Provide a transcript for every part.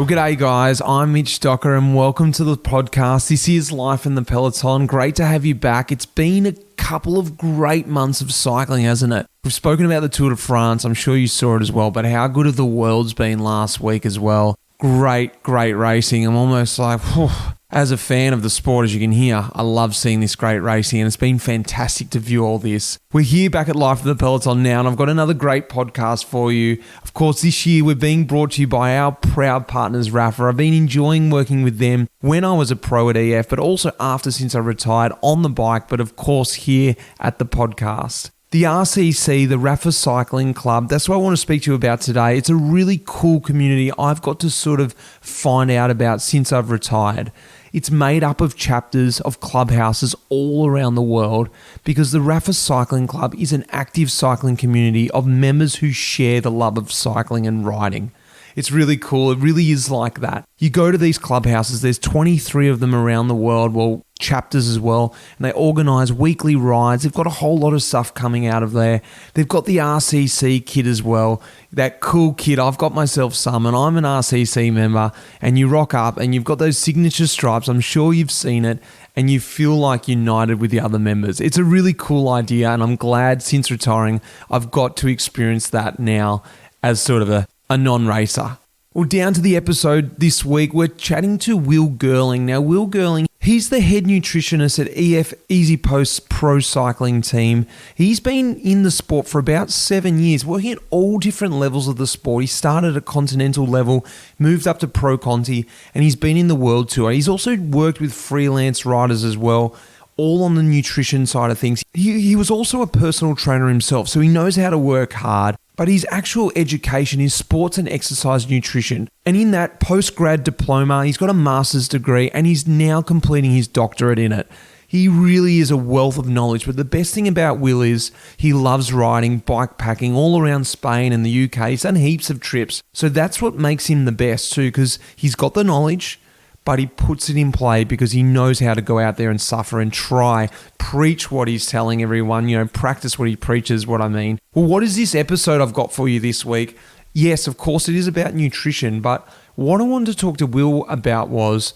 Well, g'day guys, I'm Mitch Docker and welcome to the podcast. This is Life in the Peloton. Great to have you back. It's been a couple of great months of cycling, hasn't it? We've spoken about the Tour de France. I'm sure you saw it as well, but how good have the world's been last week as well? Great racing. I'm almost like, whew. As a fan of the sport, as you can hear, I love seeing this great racing and it's been fantastic to view all this. We're here back at Life of the Peloton now and I've got another great podcast for you. Of course, this year we're being brought to you by our proud partners, Rafa. I've been enjoying working with them when I was a pro at EF, but also after since I retired on the bike, but of course here at the podcast. The RCC, the Rafa Cycling Club, that's what I want to speak to you about today. It's a really cool community I've got to sort of find out about since I've retired. It's made up of chapters of clubhouses all around the world because the Rafa Cycling Club is an active cycling community of members who share the love of cycling and riding. It's really cool. It really is like that. You go to these clubhouses, there's 23 of them around the world, well, chapters as well, and they organise weekly rides. They've got a whole lot of stuff coming out of there. They've got the RCC kit as well, that cool kit. I've got myself some, and I'm an RCC member, and you rock up, and you've got those signature stripes. I'm sure you've seen it, and you feel like united with the other members. It's a really cool idea, and I'm glad since retiring, I've got to experience that now as sort of a non-racer. Well, down to the episode this week, we're chatting to Will Girling. Now, Will Girling, he's the head nutritionist at EF Easy Post's pro cycling team. He's been in the sport for about 7 years, working at all different levels of the sport. He started at Continental level, moved up to pro-Conti, and he's been in the World Tour. He's also worked with freelance riders as well, all on the nutrition side of things. He was also a personal trainer himself, so he knows how to work hard. But his actual education is sports and exercise nutrition. And in that post-grad diploma, he's got a master's degree and he's now completing his doctorate in it. He really is a wealth of knowledge. But the best thing about Will is he loves riding, bike packing all around Spain and the UK. He's done heaps of trips. So that's what makes him the best too, because he's got the knowledge, but he puts it in play because he knows how to go out there and suffer and try, preach what he's telling everyone, practice what he preaches, what I mean. Well, what is this episode I've got for you this week? Yes, of course, it is about nutrition, but what I wanted to talk to Will about was,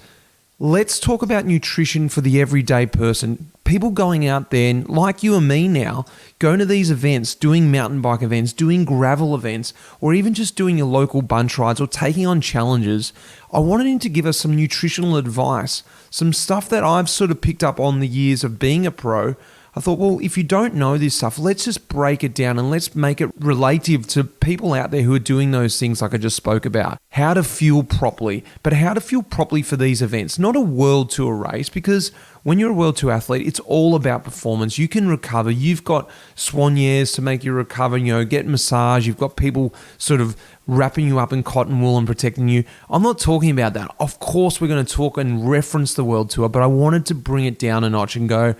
let's talk about nutrition for the everyday person. People going out there, like you and me now, going to these events, doing mountain bike events, doing gravel events, or even just doing your local bunch rides or taking on challenges. I wanted him to give us some nutritional advice, some stuff that I've sort of picked up on the years of being a pro. I thought, well, if you don't know this stuff, let's just break it down and let's make it relative to people out there who are doing those things like I just spoke about. How to fuel properly, but how to fuel properly for these events. Not a world tour race, because when you're a world tour athlete, it's all about performance. You can recover. You've got soigneurs to make you recover, get massage. You've got people sort of wrapping you up in cotton wool and protecting you. I'm not talking about that. Of course, we're going to talk and reference the world tour, but I wanted to bring it down a notch and go,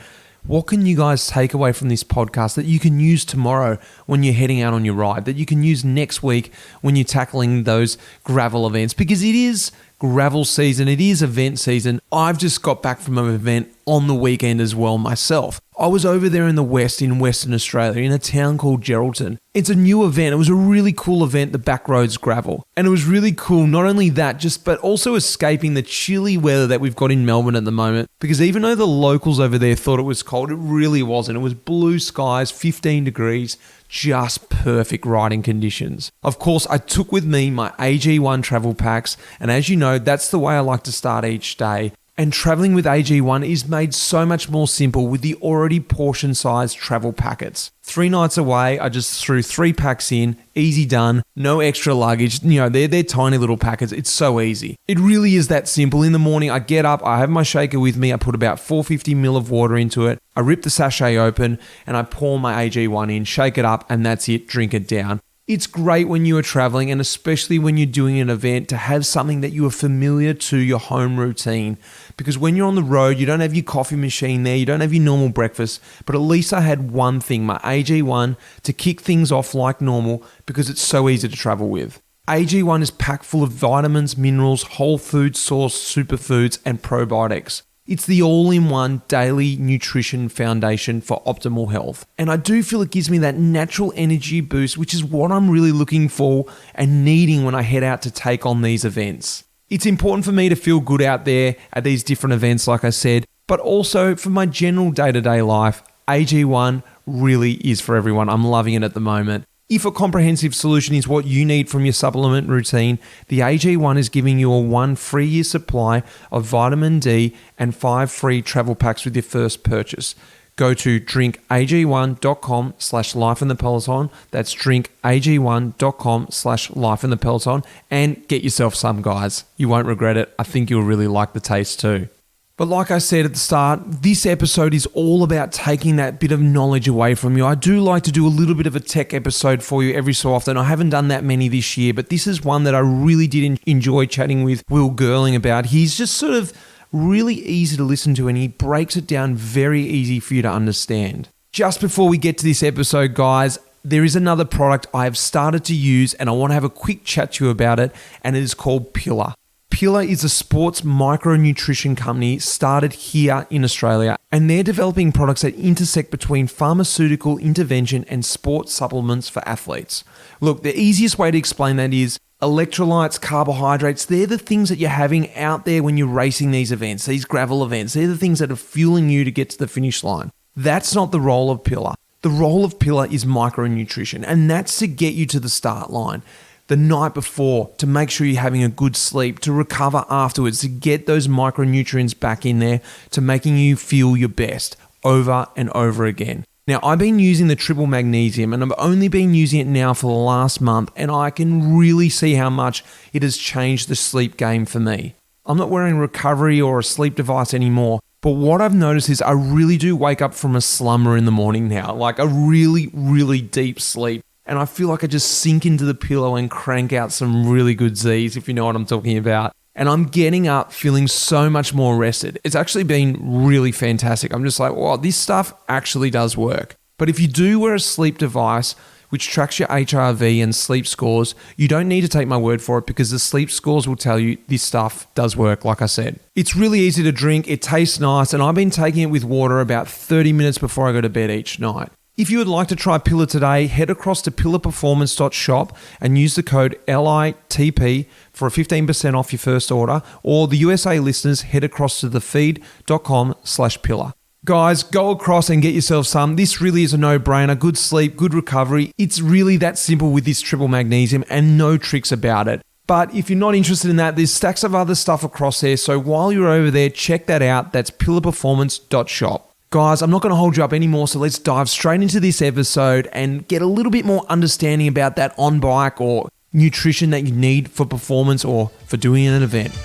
what can you guys take away from this podcast that you can use tomorrow when you're heading out on your ride, that you can use next week when you're tackling those gravel events? Because it is gravel season, it is event season. I've just got back from an event on the weekend as well myself. I was over there in the west, in Western Australia, in a town called Geraldton. It's a new event. It was a really cool event, the Backroads Gravel. And it was really cool, not only that, but also escaping the chilly weather that we've got in Melbourne at the moment. Because even though the locals over there thought it was cold, it really wasn't. It was blue skies, 15 degrees, just perfect riding conditions. Of course, I took with me my AG1 travel packs, and as you know, that's the way I like to start each day. And traveling with AG1 is made so much more simple with the already portion-sized travel packets. 3 nights away, I just threw 3 packs in, easy done, no extra luggage. They're tiny little packets. It's so easy. It really is that simple. In the morning, I get up, I have my shaker with me, I put about 450 ml of water into it, I rip the sachet open, and I pour my AG1 in, shake it up, and that's it, drink it down. It's great when you are traveling, and especially when you're doing an event, to have something that you are familiar to your home routine. Because when you're on the road, you don't have your coffee machine there, you don't have your normal breakfast, but at least I had one thing, my AG1, to kick things off like normal because it's so easy to travel with. AG1 is packed full of vitamins, minerals, whole food source superfoods, and probiotics. It's the all-in-one daily nutrition foundation for optimal health. And I do feel it gives me that natural energy boost, which is what I'm really looking for and needing when I head out to take on these events. It's important for me to feel good out there at these different events, like I said, but also for my general day-to-day life, AG1 really is for everyone. I'm loving it at the moment. If a comprehensive solution is what you need from your supplement routine, the AG1 is giving you a 1 free year supply of vitamin D and 5 free travel packs with your first purchase. Go to drinkag1.com/lifeinthepeloton. That's drinkag1.com/lifeinthepeloton and get yourself some, guys. You won't regret it. I think you'll really like the taste too. But like I said at the start, this episode is all about taking that bit of knowledge away from you. I do like to do a little bit of a tech episode for you every so often. I haven't done that many this year, but this is one that I really did enjoy chatting with Will Girling about. He's just sort of really easy to listen to and he breaks it down very easy for you to understand. Just before we get to this episode, guys, there is another product I have started to use and I want to have a quick chat to you about it, and it is called Pillar. Pillar is a sports micronutrition company started here in Australia, and they're developing products that intersect between pharmaceutical intervention and sports supplements for athletes. Look, the easiest way to explain that is electrolytes, carbohydrates, they're the things that you're having out there when you're racing these events, these gravel events. They're the things that are fueling you to get to the finish line. That's not the role of Pillar. The role of Pillar is micronutrition, and that's to get you to the start line the night before, to make sure you're having a good sleep, to recover afterwards, to get those micronutrients back in there, to making you feel your best over and over again. Now, I've been using the triple magnesium and I've only been using it now for the last month, and I can really see how much it has changed the sleep game for me. I'm not wearing recovery or a sleep device anymore, but what I've noticed is I really do wake up from a slumber in the morning now, like a really, really deep sleep. And I feel like I just sink into the pillow and crank out some really good Z's, if you know what I'm talking about. And I'm getting up feeling so much more rested. It's actually been really fantastic. I'm just like, wow, this stuff actually does work. But if you do wear a sleep device which tracks your HRV and sleep scores, you don't need to take my word for it, because the sleep scores will tell you this stuff does work, like I said. It's really easy to drink, it tastes nice, and I've been taking it with water about 30 minutes before I go to bed each night. If you would like to try Pillar today, head across to pillarperformance.shop and use the code LITP for a 15% off your first order, or the USA listeners, head across to thefeed.com/pillar. Guys, go across and get yourself some. This really is a no-brainer. Good sleep, good recovery. It's really that simple with this triple magnesium and no tricks about it. But if you're not interested in that, there's stacks of other stuff across there. So while you're over there, check that out. That's pillarperformance.shop. Guys, I'm not going to hold you up anymore, so let's dive straight into this episode and get a little bit more understanding about that on-bike or nutrition that you need for performance or for doing an event.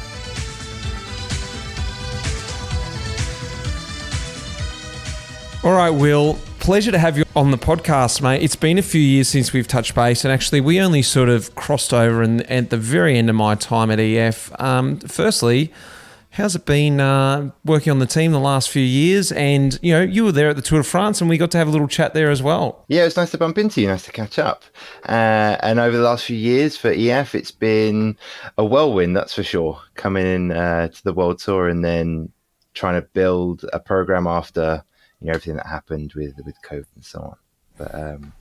All right, Will, pleasure to have you on the podcast, mate. It's been a few years since we've touched base, and actually we only sort of crossed over at the very end of my time at EF. Firstly, how's it been working on the team the last few years? And, you know, you were there at the Tour de France and we got to have a little chat there as well. Yeah, it's nice to bump into you, nice to catch up. And over the last few years for EF, it's been a whirlwind, that's for sure, coming in to the World Tour and then trying to build a program after, you know, everything that happened with COVID and so on. But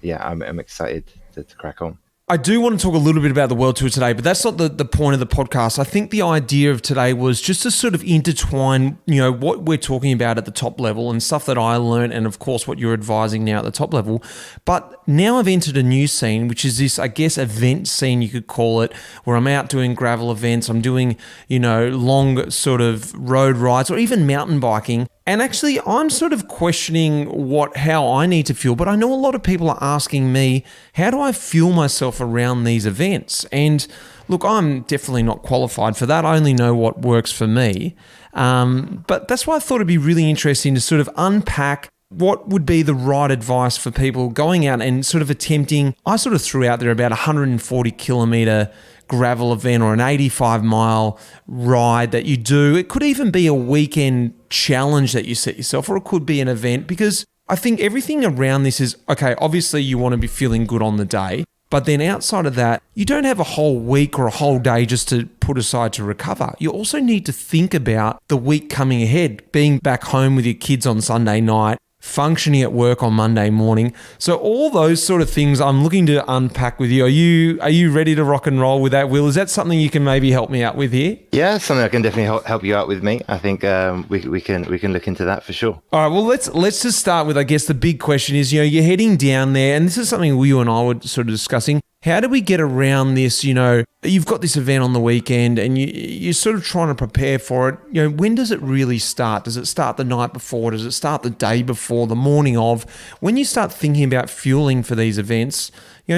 yeah, I'm excited to crack on. I do want to talk a little bit about the World Tour today, but that's not the point of the podcast. I think the idea of today was just to sort of intertwine, you know, what we're talking about at the top level and stuff that I learned, and of course what you're advising now at the top level. But now I've entered a new scene, which is this, I guess, event scene, you could call it, where I'm out doing gravel events. I'm doing, you know, long sort of road rides or even mountain biking. And actually, I'm sort of questioning how I need to fuel, but I know a lot of people are asking me, how do I fuel myself around these events? And look, I'm definitely not qualified for that. I only know what works for me. But that's why I thought it'd be really interesting to sort of unpack what would be the right advice for people going out and sort of attempting. I sort of threw out there about 140 kilometer gravel event or an 85-mile ride that you do. It could even be a weekend challenge that you set yourself, or it could be an event, because I think everything around this is, okay, obviously you want to be feeling good on the day, but then outside of that, you don't have a whole week or a whole day just to put aside to recover. You also need to think about the week coming ahead, being back home with your kids on Sunday night, functioning at work on Monday morning. So all those sort of things I'm looking to unpack with you. Are you ready to rock and roll with that, Will? Is that something you can maybe help me out with here? Yeah, something I can definitely help you out with, mate. I think we can look into that for sure. All right, well, let's just start with, I guess, the big question is, you're heading down there, and this is something you and I were sort of discussing. How do we get around this? You've got this event on the weekend and you're sort of trying to prepare for it. When does it really start? Does it start the night before? Does it start the day before, the morning of? When you start thinking about fueling for these events,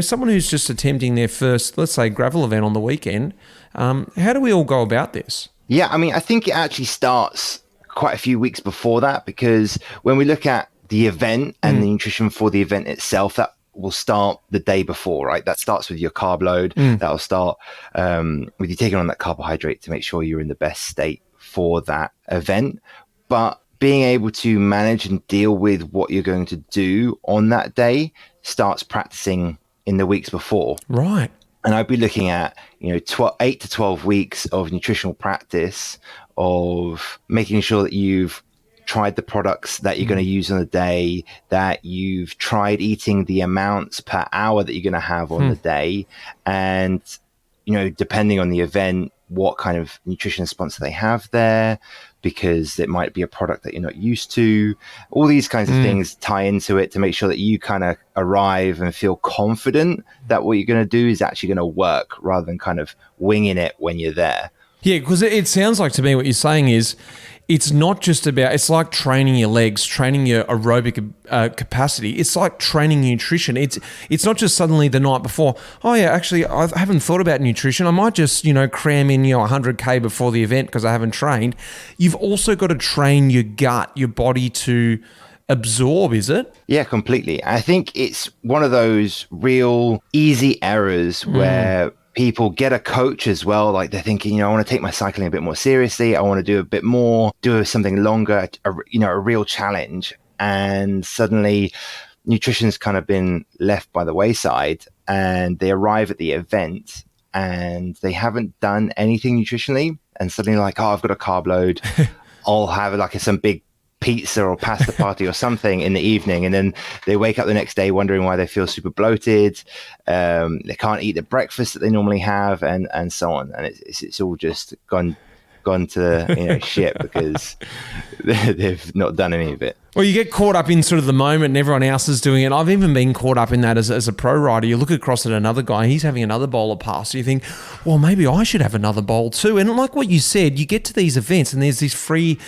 someone who's just attempting their first, let's say, gravel event on the weekend, how do we all go about this? Yeah, I mean, I think it actually starts quite a few weeks before that, because when we look at the event and the nutrition for the event itself, that will start the day before, right? That starts with your carb load. That'll start with you taking on that carbohydrate to make sure you're in the best state for that event. But being able to manage and deal with what you're going to do on that day starts practicing in the weeks before. Right. And I'd be looking at, 8 to 12 weeks of nutritional practice, of making sure that you've tried the products that you're going to use on the day, that you've tried eating the amounts per hour that you're going to have on the day. And, depending on the event, what kind of nutrition sponsor they have there, because it might be a product that you're not used to. All these kinds of things tie into it to make sure that you kind of arrive and feel confident that what you're going to do is actually going to work, rather than kind of winging it when you're there. Yeah, because it sounds like to me what you're saying is it's not just about, it's like training your legs, training your aerobic capacity. It's like training nutrition. It's not just suddenly the night before, oh yeah, actually I haven't thought about nutrition. I might just, cram in, 100K before the event because I haven't trained. You've also got to train your gut, your body to absorb, is it? Yeah, completely. I think it's one of those real easy errors where people get a coach as well. Like they're thinking, I want to take my cycling a bit more seriously. I want to do a bit more, do something longer, a real challenge. And suddenly nutrition's kind of been left by the wayside, and they arrive at the event and they haven't done anything nutritionally. And suddenly like, oh, I've got a carb load. I'll have like some big pizza or pasta party or something in the evening, and then they wake up the next day wondering why they feel super bloated. They can't eat the breakfast that they normally have, and so on. And it's all just gone to shit because they've not done any of it. Well, you get caught up in sort of the moment and everyone else is doing it. I've even been caught up in that as a pro rider. You look across at another guy, he's having another bowl of pasta. You think, well, maybe I should have another bowl too. And like what you said, you get to these events and there's this free,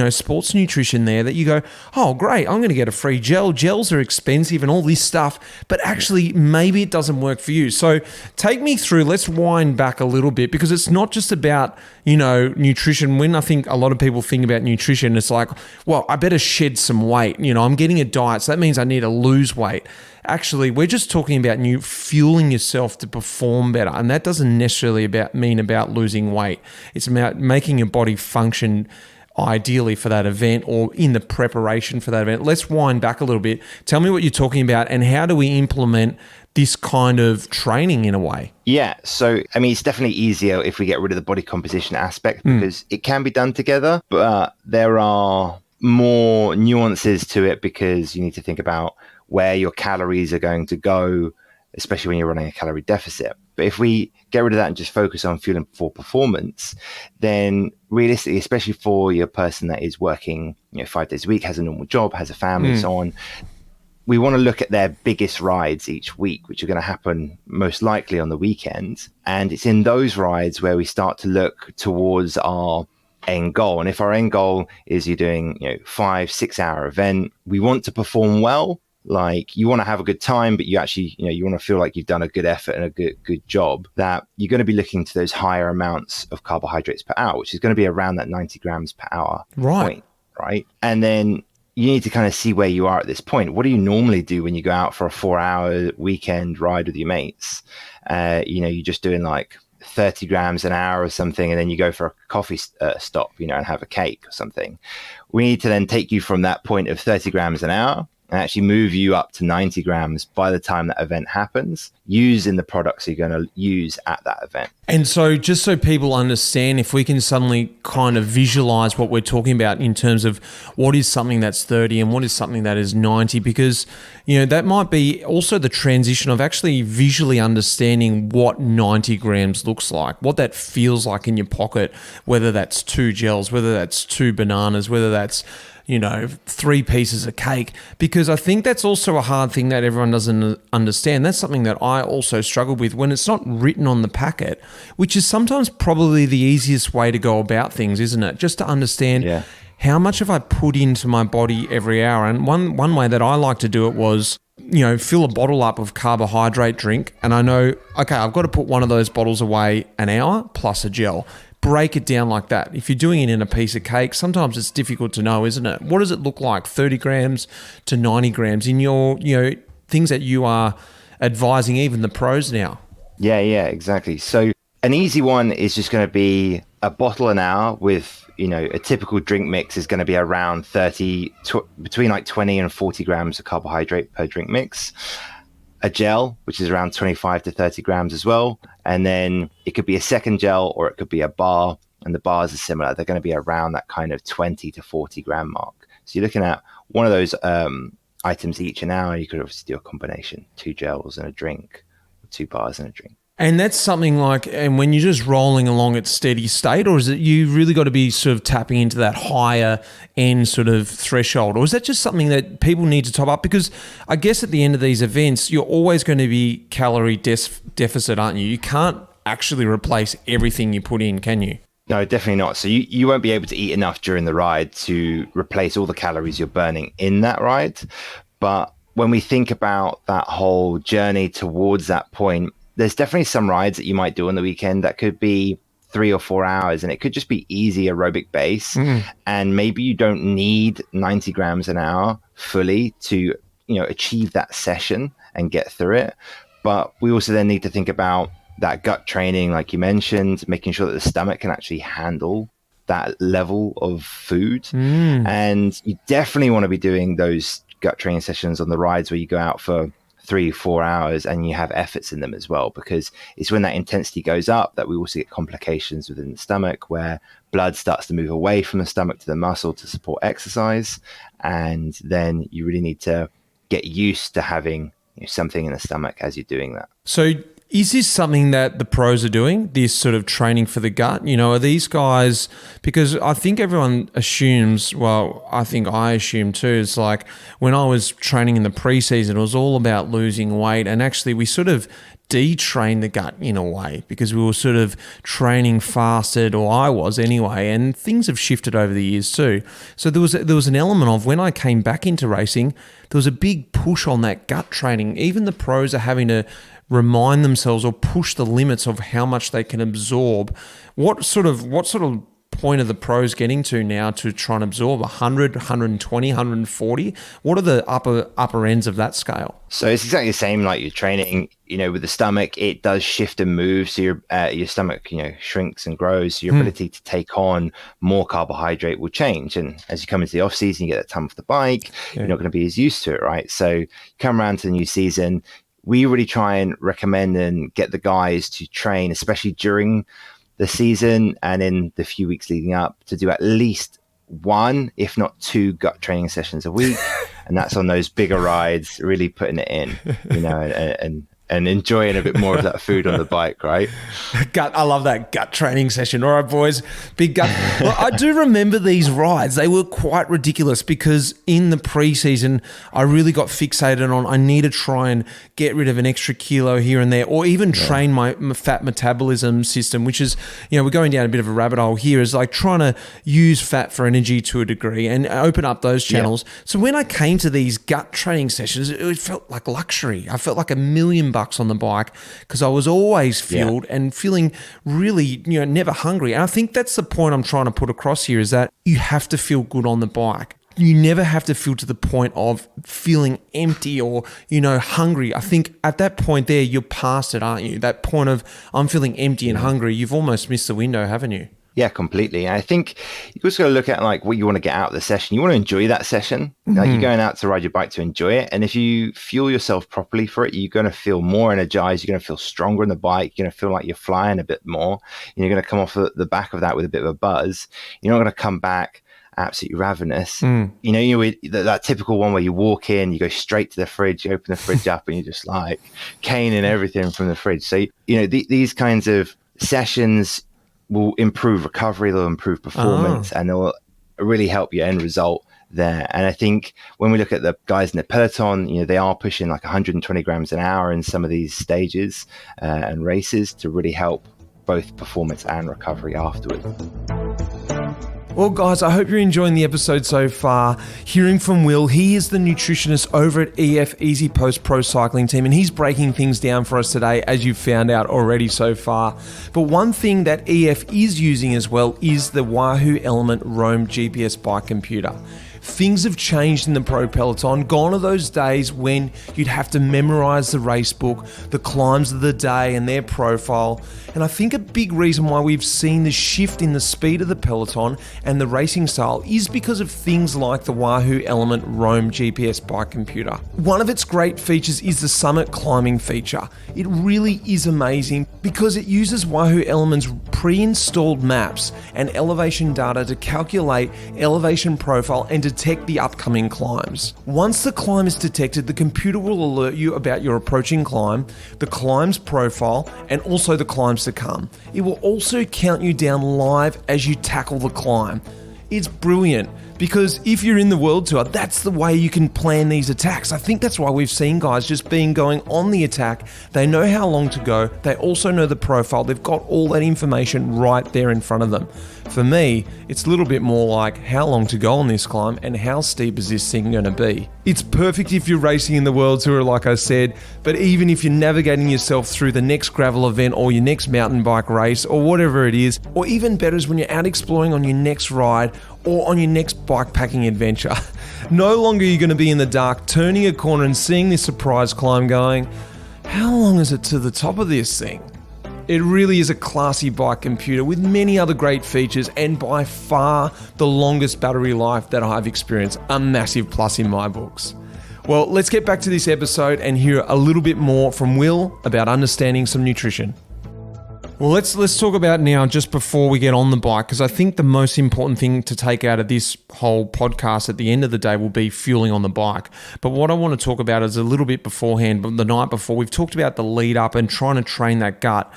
sports nutrition there that you go, oh, great, I'm going to get a free gel. Gels are expensive and all this stuff, but actually maybe it doesn't work for you. So take me through, let's wind back a little bit, because it's not just about, nutrition. When I think a lot of people think about nutrition, it's like, well, I better shed some weight. I'm getting a diet, so that means I need to lose weight. Actually, we're just talking about fueling yourself to perform better, and that doesn't necessarily mean about losing weight. It's about making your body function ideally for that event or in the preparation for that event. Let's wind back a little bit. Tell me what you're talking about, and how do we implement this kind of training in a way? Yeah, so I mean, it's definitely easier if we get rid of the body composition aspect, because it can be done together, but there are more nuances to it, because you need to think about where your calories are going to go, especially when you're running a calorie deficit. But if we get rid of that and just focus on fueling for performance, then realistically, especially for your person that is working 5 days a week, has a normal job, has a family, and so on, we want to look at their biggest rides each week, which are going to happen most likely on the weekend. And it's in those rides where we start to look towards our end goal. And if our end goal is you're doing 5-6 hour event, we want to perform well. Like, you want to have a good time, but you actually you want to feel like you've done a good effort and a good job, that you're going to be looking to those higher amounts of carbohydrates per hour, which is going to be around that 90 grams per hour point, right? And then you need to kind of see where you are at this point. What do you normally do when you go out for a 4-hour weekend ride with your mates? You're just doing like 30 grams an hour or something, and then you go for a coffee stop, and have a cake or something. We need to then take you from that point of 30 grams an hour and actually move you up to 90 grams by the time that event happens, using the products you're going to use at that event. And so just so people understand, if we can suddenly kind of visualize what we're talking about in terms of what is something that's 30 and what is something that is 90, because, you know, that might be also the transition of actually visually understanding what 90 grams looks like, what that feels like in your pocket, whether that's 2 gels, whether that's 2 bananas, whether that's, you know, 3 pieces of cake, because I think that's also a hard thing that everyone doesn't understand. That's something that I also struggle with when it's not written on the packet, which is sometimes probably the easiest way to go about things, isn't it? Just to understand how much have I put into my body every hour. And one way that I like to do it was, you know, fill a bottle up of carbohydrate drink, and I know, okay, I've got to put one of those bottles away an hour plus a gel. Break it down like that. If you're doing it in a piece of cake, sometimes it's difficult to know, isn't it? What does it look like, 30 grams to 90 grams in your, you know, things that you are advising even the pros now? Yeah, exactly. So an easy one is just going to be a bottle an hour with, you know, a typical drink mix is going to be around between like 20 and 40 grams of carbohydrate per drink mix. A gel, which is around 25 to 30 grams as well. And then it could be a second gel or it could be a bar. And the bars are similar. They're going to be around that kind of 20 to 40 gram mark. So you're looking at one of those items each an hour. You could obviously do a combination, 2 gels and a drink, or 2 bars and a drink. And that's something like, and when you're just rolling along at steady state, or is it you really got to be sort of tapping into that higher end sort of threshold? Or is that just something that people need to top up? Because I guess at the end of these events, you're always going to be calorie deficit, aren't you? You can't actually replace everything you put in, can you? No, definitely not. So you won't be able to eat enough during the ride to replace all the calories you're burning in that ride. But when we think about that whole journey towards that point, there's definitely some rides that you might do on the weekend that could be 3 or 4 hours, and it could just be easy aerobic base. And maybe you don't need 90 grams an hour fully to, you know, achieve that session and get through it. But we also then need to think about that gut training, like you mentioned, making sure that the stomach can actually handle that level of food. And you definitely want to be doing those gut training sessions on the rides where you go out for 3-4 hours and you have efforts in them as well, because it's when that intensity goes up that we also get complications within the stomach, where blood starts to move away from the stomach to the muscle to support exercise. And then you really need to get used to having, you know, something in the stomach as you're doing that. So is this something that the pros are doing, this sort of training for the gut? You know, are these guys, because I think everyone assumes, well, I think I assume too, it's like when I was training in the preseason, it was all about losing weight. And actually we sort of detrained the gut in a way because we were sort of training fasted, or I was anyway, and things have shifted over the years too. So there was an element of when I came back into racing, there was a big push on that gut training. Even the pros are having to remind themselves or push the limits of how much they can absorb. What sort of point are the pros getting to now to try and absorb 100, 120, 140? What are the upper ends of that scale? So it's exactly the same like your training, you know, with the stomach, it does shift and move. So your stomach, you know, shrinks and grows. So your ability to take on more carbohydrate will change. And as you come into the off season, you get that time off the bike, you're not going to be as used to it, right? So you come around to the new season, we really try and recommend and get the guys to train, especially during the season and in the few weeks leading up, to do at least 1, if not 2 gut training sessions a week. And that's on those bigger rides, really putting it in, you know, and enjoying a bit more of that food on the bike, right? I love that gut training session. All right, boys, big gut. Well, I do remember these rides. They were quite ridiculous because in the preseason, I really got fixated on I need to try and get rid of an extra kilo here and there, or even train my fat metabolism system, which is, you know, we're going down a bit of a rabbit hole here, is like trying to use fat for energy to a degree and open up those channels. So when I came to these gut training sessions, it felt like luxury. I felt like $1 million on the bike because I was always fueled and feeling really, you know, never hungry. And I think that's the point I'm trying to put across here, is that you have to feel good on the bike. You never have to feel to the point of feeling empty or, you know, hungry. I think at that point there, you're past it, aren't you? That point of I'm feeling empty and hungry, you've almost missed the window, haven't you? Yeah, completely. I think you also got to look at like what you want to get out of the session. You want to enjoy that session. Like you're going out to ride your bike to enjoy it. And if you fuel yourself properly for it, you're going to feel more energized. You're going to feel stronger on the bike. You're going to feel like you're flying a bit more. You're going to come off the back of that with a bit of a buzz. You're not going to come back absolutely ravenous. That typical one where you walk in, you go straight to the fridge, you open the fridge up, and you're just like caning everything from the fridge. So, these kinds of sessions will improve recovery, they'll improve performance, and they'll really help your end result there. And I think when we look at the guys in the peloton, they are pushing like 120 grams an hour in some of these stages and races to really help both performance and recovery afterwards. Well, guys, I hope you're enjoying the episode so far. Hearing from Will, he is the nutritionist over at EF Easy Post Pro Cycling Team, and he's breaking things down for us today, as you've found out already so far. But one thing that EF is using as well is the Wahoo Element Roam GPS bike computer. Things have changed in the pro peloton. Gone are those days when you'd have to memorize the race book, the climbs of the day and their profile. And I think a big reason why we've seen the shift in the speed of the peloton and the racing style is because of things like the Wahoo Element Roam GPS bike computer. One of its great features is the summit climbing feature. It really is amazing because it uses Wahoo Element's pre-installed maps and elevation data to calculate elevation profile and detect the upcoming climbs. Once the climb is detected, the computer will alert you about your approaching climb, the climb's profile, and also the climbs to come. It will also count you down live as you tackle the climb. It's brilliant because if you're in the World Tour, that's the way you can plan these attacks. I think that's why we've seen guys just going on the attack. They know how long to go. They also know the profile. They've got all that information right there in front of them. For me, it's a little bit more like how long to go on this climb and how steep is this thing going to be. It's perfect if you're racing in the World Tour, like I said, but even if you're navigating yourself through the next gravel event or your next mountain bike race or whatever it is, or even better is when you're out exploring on your next ride or on your next bikepacking adventure. No longer are you going to be in the dark, turning a corner and seeing this surprise climb going, how long is it to the top of this thing? It really is a classy bike computer with many other great features and by far the longest battery life that I've experienced. A massive plus in my books. Well, let's get back to this episode and hear a little bit more from Will about understanding some nutrition. Well, let's talk about now just before we get on the bike, because I think the most important thing to take out of this whole podcast at the end of the day will be fueling on the bike. But what I want to talk about is a little bit beforehand, but the night before. We've talked about the lead up and trying to train that gut.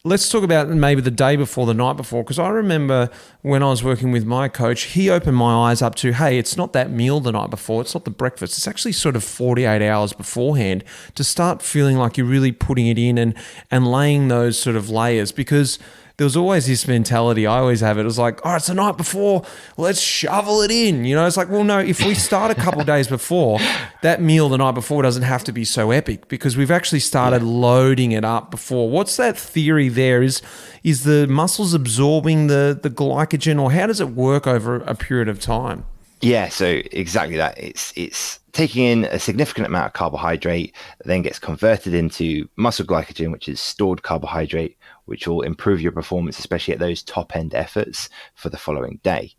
Let's talk about maybe the day before, the night before, because I remember when I was working with my coach, he opened my eyes up to, hey, it's not that meal the night before, it's not the breakfast, it's actually sort of 48 hours beforehand to start feeling like you're really putting it in and laying those sort of layers, because there was always this mentality, I always have it was like, oh, it's the night before, let's shovel it in. It's like, well, no, if we start a couple days before, that meal the night before doesn't have to be so epic because we've actually started loading it up before. What's that theory there? Is the muscles absorbing the glycogen, or how does it work over a period of time? Yeah, so exactly that. It's taking in a significant amount of carbohydrate that then gets converted into muscle glycogen, which is stored carbohydrate, which will improve your performance, especially at those top end efforts for the following day.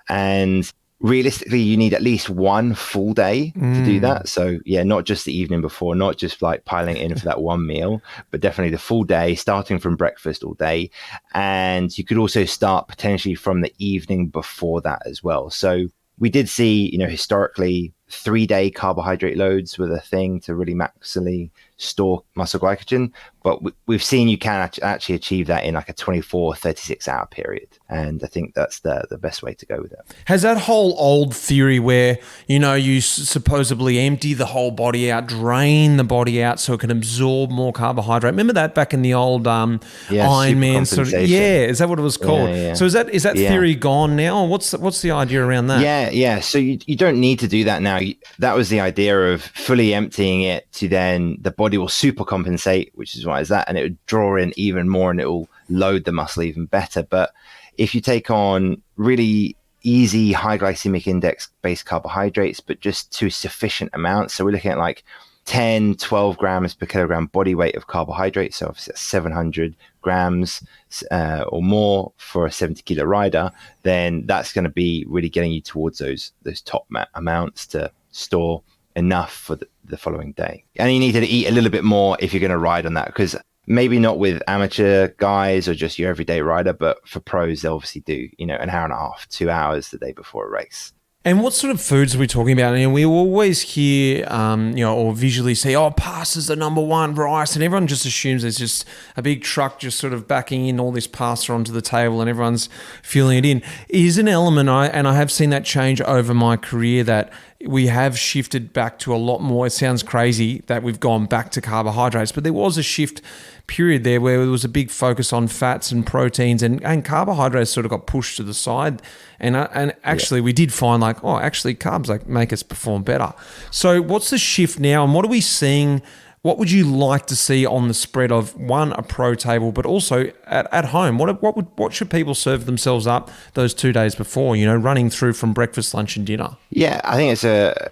And realistically, you need at least one full day to do that. So yeah, not just the evening before, not just like piling it in for that one meal, but definitely the full day, starting from breakfast all day. And you could also start potentially from the evening before that as well. So we did see, historically 3-day carbohydrate loads were the thing to really maximally store muscle glycogen. But we've seen you can actually achieve that in like a 24, 36-hour period. And I think that's the best way to go with it. Has that whole old theory where, you supposedly empty the whole body out, drain the body out so it can absorb more carbohydrate? Remember that back in the old Ironman sort of? Yeah, is that what it was called? Yeah. So is that theory gone now? Or what's the idea around that? Yeah. So you don't need to do that now. That was the idea of fully emptying it to then the body will super compensate, which is why is that, and it would draw in even more and it will load the muscle even better. But if you take on really easy high glycemic index based carbohydrates, but just to sufficient amounts, so we're looking at like 10, 12 grams per kilogram body weight of carbohydrate. So obviously that's 700 grams or more for a 70 kilo rider, then that's going to be really getting you towards those top amounts to store enough for the following day. And you need to eat a little bit more if you're going to ride on that, because maybe not with amateur guys or just your everyday rider, but for pros, they'll obviously do, an hour and a half, 2 hours the day before a race. And what sort of foods are we talking about? And we always hear, or visually see, pasta's the number one rice, and everyone just assumes there's just a big truck just sort of backing in all this pasta onto the table and everyone's filling it in. It is an element, and I have seen that change over my career, that we have shifted back to a lot more. It sounds crazy that we've gone back to carbohydrates, but there was a shift period there where there was a big focus on fats and proteins, and carbohydrates sort of got pushed to the side. And actually, we did find actually carbs make us perform better. So what's the shift now, and what are we seeing? What would you like to see on the spread of, one, a pro table, but also at home? What should people serve themselves up those 2 days before, running through from breakfast, lunch and dinner? Yeah, I think it's a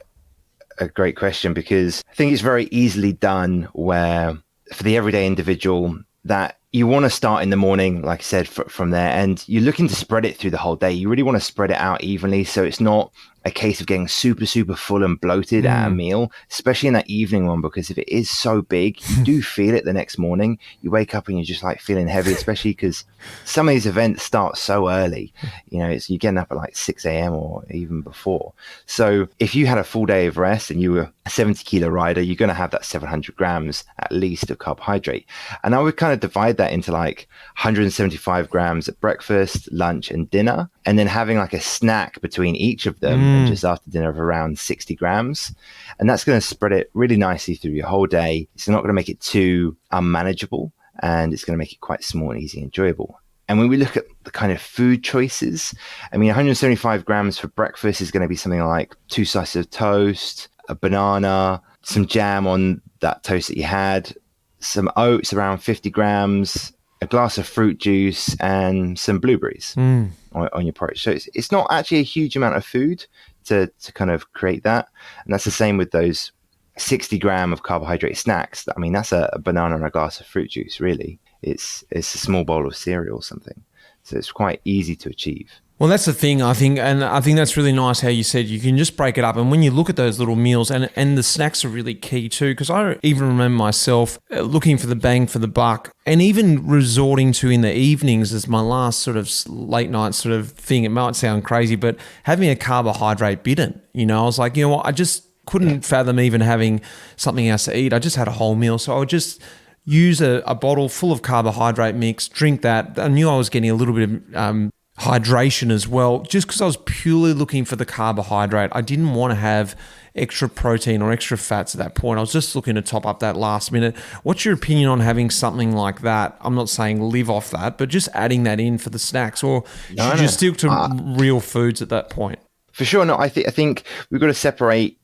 great question, because I think it's very easily done where for the everyday individual that you want to start in the morning, like I said, from there, and you're looking to spread it through the whole day. You really want to spread it out evenly, so it's not a case of getting super, super full and bloated at a meal, especially in that evening one, because if it is so big, you do feel it the next morning. You wake up and you're just feeling heavy, especially because some of these events start so early. You're getting up at 6 a.m. or even before. So if you had a full day of rest and you were a 70 kilo rider, you're going to have that 700 grams at least of carbohydrate. And I would kind of divide that into 175 grams at breakfast, lunch and dinner, and then having a snack between each of them just after dinner of around 60 grams. And that's going to spread it really nicely through your whole day. It's not going to make it too unmanageable, and it's going to make it quite small and easy and enjoyable. And when we look at the kind of food choices, 175 grams for breakfast is going to be something like 2 slices of toast, a banana, some jam on that toast that you had, some oats around 50 grams, a glass of fruit juice, and some blueberries on your porridge. So it's not actually a huge amount of food to kind of create that. And that's the same with those 60 gram of carbohydrate snacks. That's a banana and a glass of fruit juice, really. It's a small bowl of cereal or something. So it's quite easy to achieve. Well, that's the thing, I think, and I think that's really nice how you said you can just break it up. And when you look at those little meals, and the snacks are really key too, because I even remember myself looking for the bang for the buck, and even resorting to in the evenings as my last sort of late night sort of thing. It might sound crazy, but having a carbohydrate bidon, I was like, what, I just couldn't fathom even having something else to eat. I just had a whole meal. So I would just use a bottle full of carbohydrate mix, drink that. I knew I was getting a little bit of hydration as well, just because I was purely looking for the carbohydrate. I didn't want to have extra protein or extra fats at that point. I was just looking to top up that last minute. What's your opinion on having something like that? I'm not saying live off that, but just adding that in for the snacks, or should you stick to real foods at that point? For sure. No, I think we've got to separate,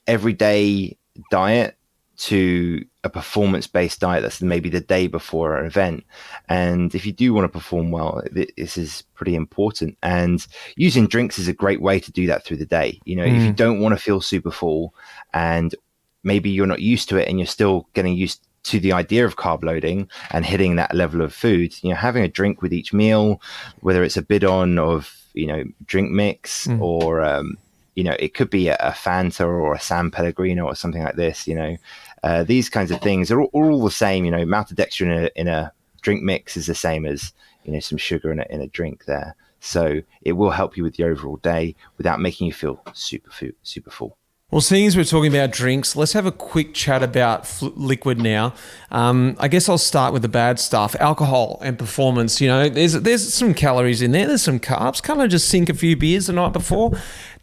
everyday diet to a performance-based diet that's maybe the day before an event. And if you do want to perform well, this is pretty important. And using drinks is a great way to do that through the day. If you don't want to feel super full, and maybe you're not used to it and you're still getting used to the idea of carb loading and hitting that level of food, having a drink with each meal, whether it's a bidon of, drink mix or, it could be a Fanta or a San Pellegrino or something like this. These kinds of things are all the same. Maltodextrin in a drink mix is the same as some sugar in a drink there. So it will help you with the overall day without making you feel super full. Well, seeing as we're talking about drinks, let's have a quick chat about liquid now. I guess I'll start with the bad stuff, alcohol and performance. There's some calories in there. There's some carbs. Can't I just sink a few beers the night before?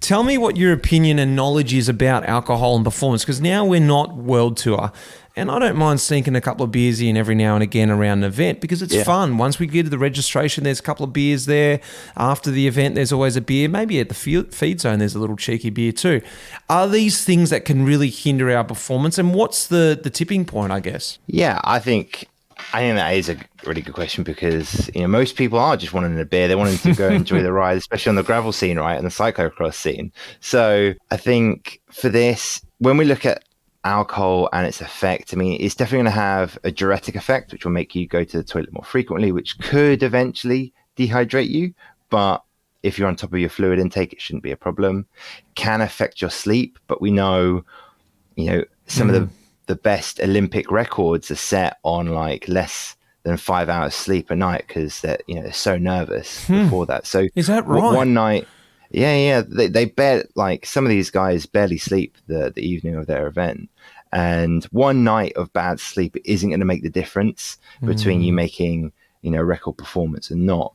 Tell me what your opinion and knowledge is about alcohol and performance, because now we're not world tour. And I don't mind sneaking a couple of beers in every now and again around an event, because it's fun. Once we get to the registration, there's a couple of beers there. After the event, there's always a beer. Maybe at the feed zone, there's a little cheeky beer too. Are these things that can really hinder our performance? And what's the tipping point, I guess? Yeah, I think that is a really good question, because most people are just wanting a beer. They're wanting to go enjoy the ride, especially on the gravel scene, right, and the cyclocross scene. So I think for this, when we look at alcohol and its effect, I mean, it's definitely going to have a diuretic effect, which will make you go to the toilet more frequently, which could eventually dehydrate you. But if you're on top of your fluid intake, it shouldn't be a problem. Can affect your sleep, but we know, some of the best Olympic records are set on like less than 5 hours sleep a night because they're so nervous before that. So is that right? One night, yeah, they like some of these guys barely sleep the evening of their event, and one night of bad sleep isn't going to make the difference between you making record performance and not.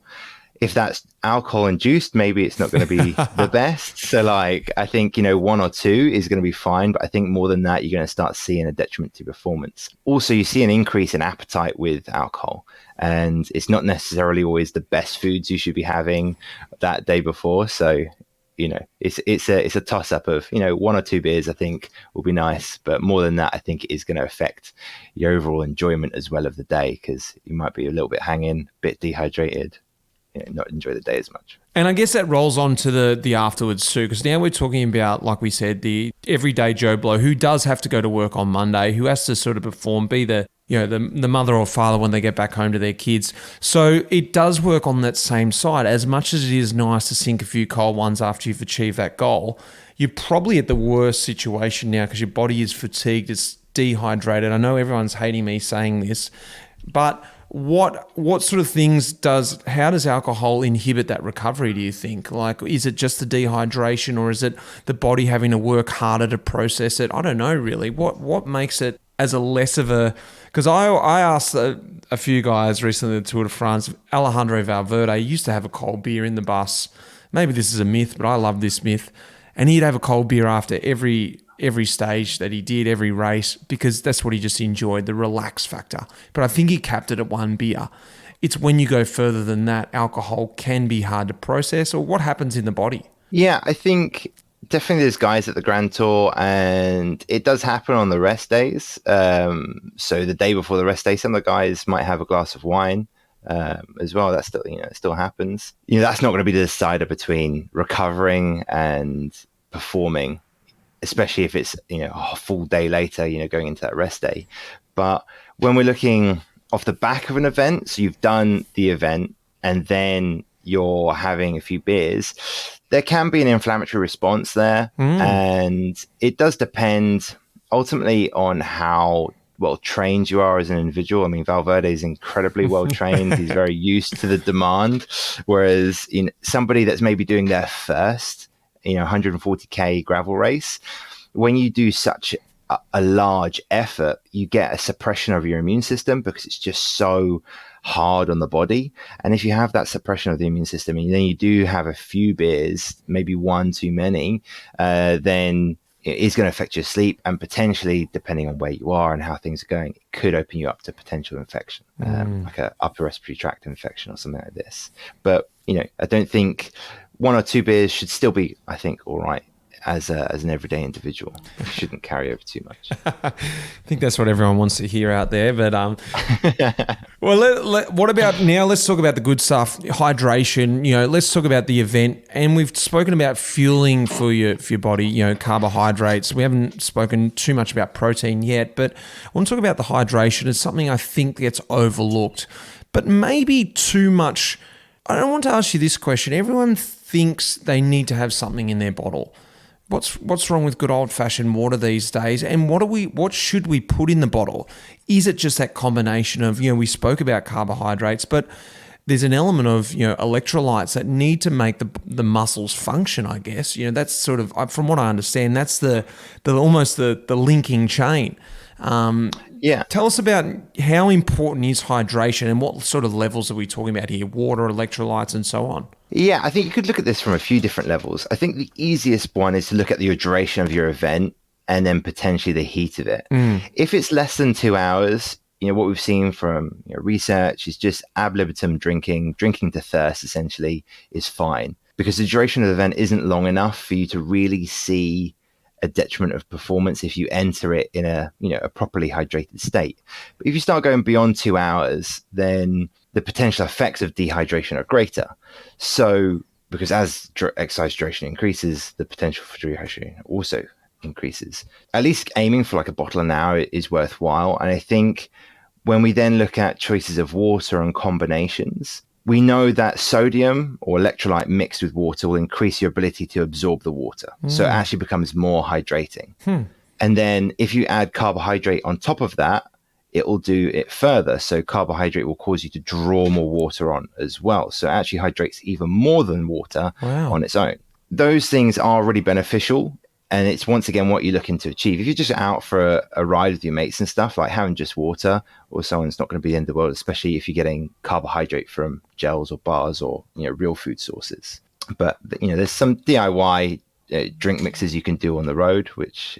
If that's alcohol induced, maybe it's not going to be the best. So like, I think, 1 or 2 is going to be fine. But I think more than that, you're going to start seeing a detriment to performance. Also, you see an increase in appetite with alcohol. And it's not necessarily always the best foods you should be having that day before. So, it's a toss up of, 1 or 2 beers, I think will be nice. But more than that, I think it is going to affect your overall enjoyment as well of the day, because you might be a little bit hanging, a bit dehydrated. Not enjoy the day as much. And I guess that rolls on to the afterwards too, because now we're talking about, like we said, the everyday Joe Blow who does have to go to work on Monday, who has to sort of perform, be the mother or father when they get back home to their kids. So it does work on that same side. As much as it is nice to sink a few cold ones after you've achieved that goal, you're probably at the worst situation now because your body is fatigued, it's dehydrated. I know everyone's hating me saying this, but what sort of things how does alcohol inhibit that recovery, do you think? Like, is it just the dehydration, or is it the body having to work harder to process it? I don't know really. What makes it as a less of a... Because I asked a few guys recently at the Tour de France, Alejandro Valverde used to have a cold beer in the bus. Maybe this is a myth, but I love this myth. And he'd have a cold beer after every stage that he did, every race, because that's what he just enjoyed, the relax factor. But I think he capped it at 1 beer. It's when you go further than that, alcohol can be hard to process, or what happens in the body? Yeah, I think definitely there's guys at the Grand Tour, and it does happen on the rest days. So the day before the rest day, some of the guys might have a glass of wine as well. That still, it still happens. That's not going to be the decider between recovering and performing, especially if it's a full day later, going into that rest day. But when we're looking off the back of an event, so you've done the event and then you're having a few beers, there can be an inflammatory response there. And it does depend ultimately on how well trained you are as an individual. I mean, Valverde is incredibly well trained. He's very used to the demand, whereas somebody that's maybe doing their first 140k gravel race, when you do such a large effort, you get a suppression of your immune system because it's just so hard on the body. And if you have that suppression of the immune system and then you do have a few beers, maybe 1 too many, then it is going to affect your sleep, and potentially, depending on where you are and how things are going, it could open you up to potential infection, like an upper respiratory tract infection or something like this. But I don't think 1 or 2 beers should still be, I think, all right as an everyday individual. It shouldn't carry over too much. I think that's what everyone wants to hear out there. But well, what about now? Let's talk about the good stuff, hydration. Let's talk about the event. And we've spoken about fueling for your body. Carbohydrates. We haven't spoken too much about protein yet, but I want to talk about the hydration. It's something I think gets overlooked, but maybe too much. I don't want to ask you this question. Everyone thinks they need to have something in their bottle. What's wrong with good old-fashioned water these days? And what should we put in the bottle? Is it just that combination of, we spoke about carbohydrates, but there's an element of, electrolytes that need to make the muscles function, I guess. That's sort of, from what I understand, that's the almost the linking chain. Yeah. Tell us about how important is hydration and what sort of levels are we talking about here? Water, electrolytes, and so on. Yeah, I think you could look at this from a few different levels. I think the easiest one is to look at the duration of your event and then potentially the heat of it. If it's less than 2 hours, what we've seen from research is just ad libitum drinking to thirst essentially is fine, because the duration of the event isn't long enough for you to really see a detriment of performance if you enter it in a properly hydrated state. But if you start going beyond 2 hours, then the potential effects of dehydration are greater. So, because as exercise duration increases, the potential for dehydration also increases. At least aiming for like a bottle an hour is worthwhile. And I think when we then look at choices of water and combinations, we know that sodium or electrolyte mixed with water will increase your ability to absorb the water. So it actually becomes more hydrating. And then if you add carbohydrate on top of that, it will do it further. So carbohydrate will cause you to draw more water on as well. So it actually hydrates even more than water on its own. Those things are really beneficial. And it's once again what you're looking to achieve. If you're just out for a ride with your mates and stuff, like having just water or someone's not going to be the end of the world, especially if you're getting carbohydrate from gels or bars or real food sources. But there's some DIY drink mixes you can do on the road, which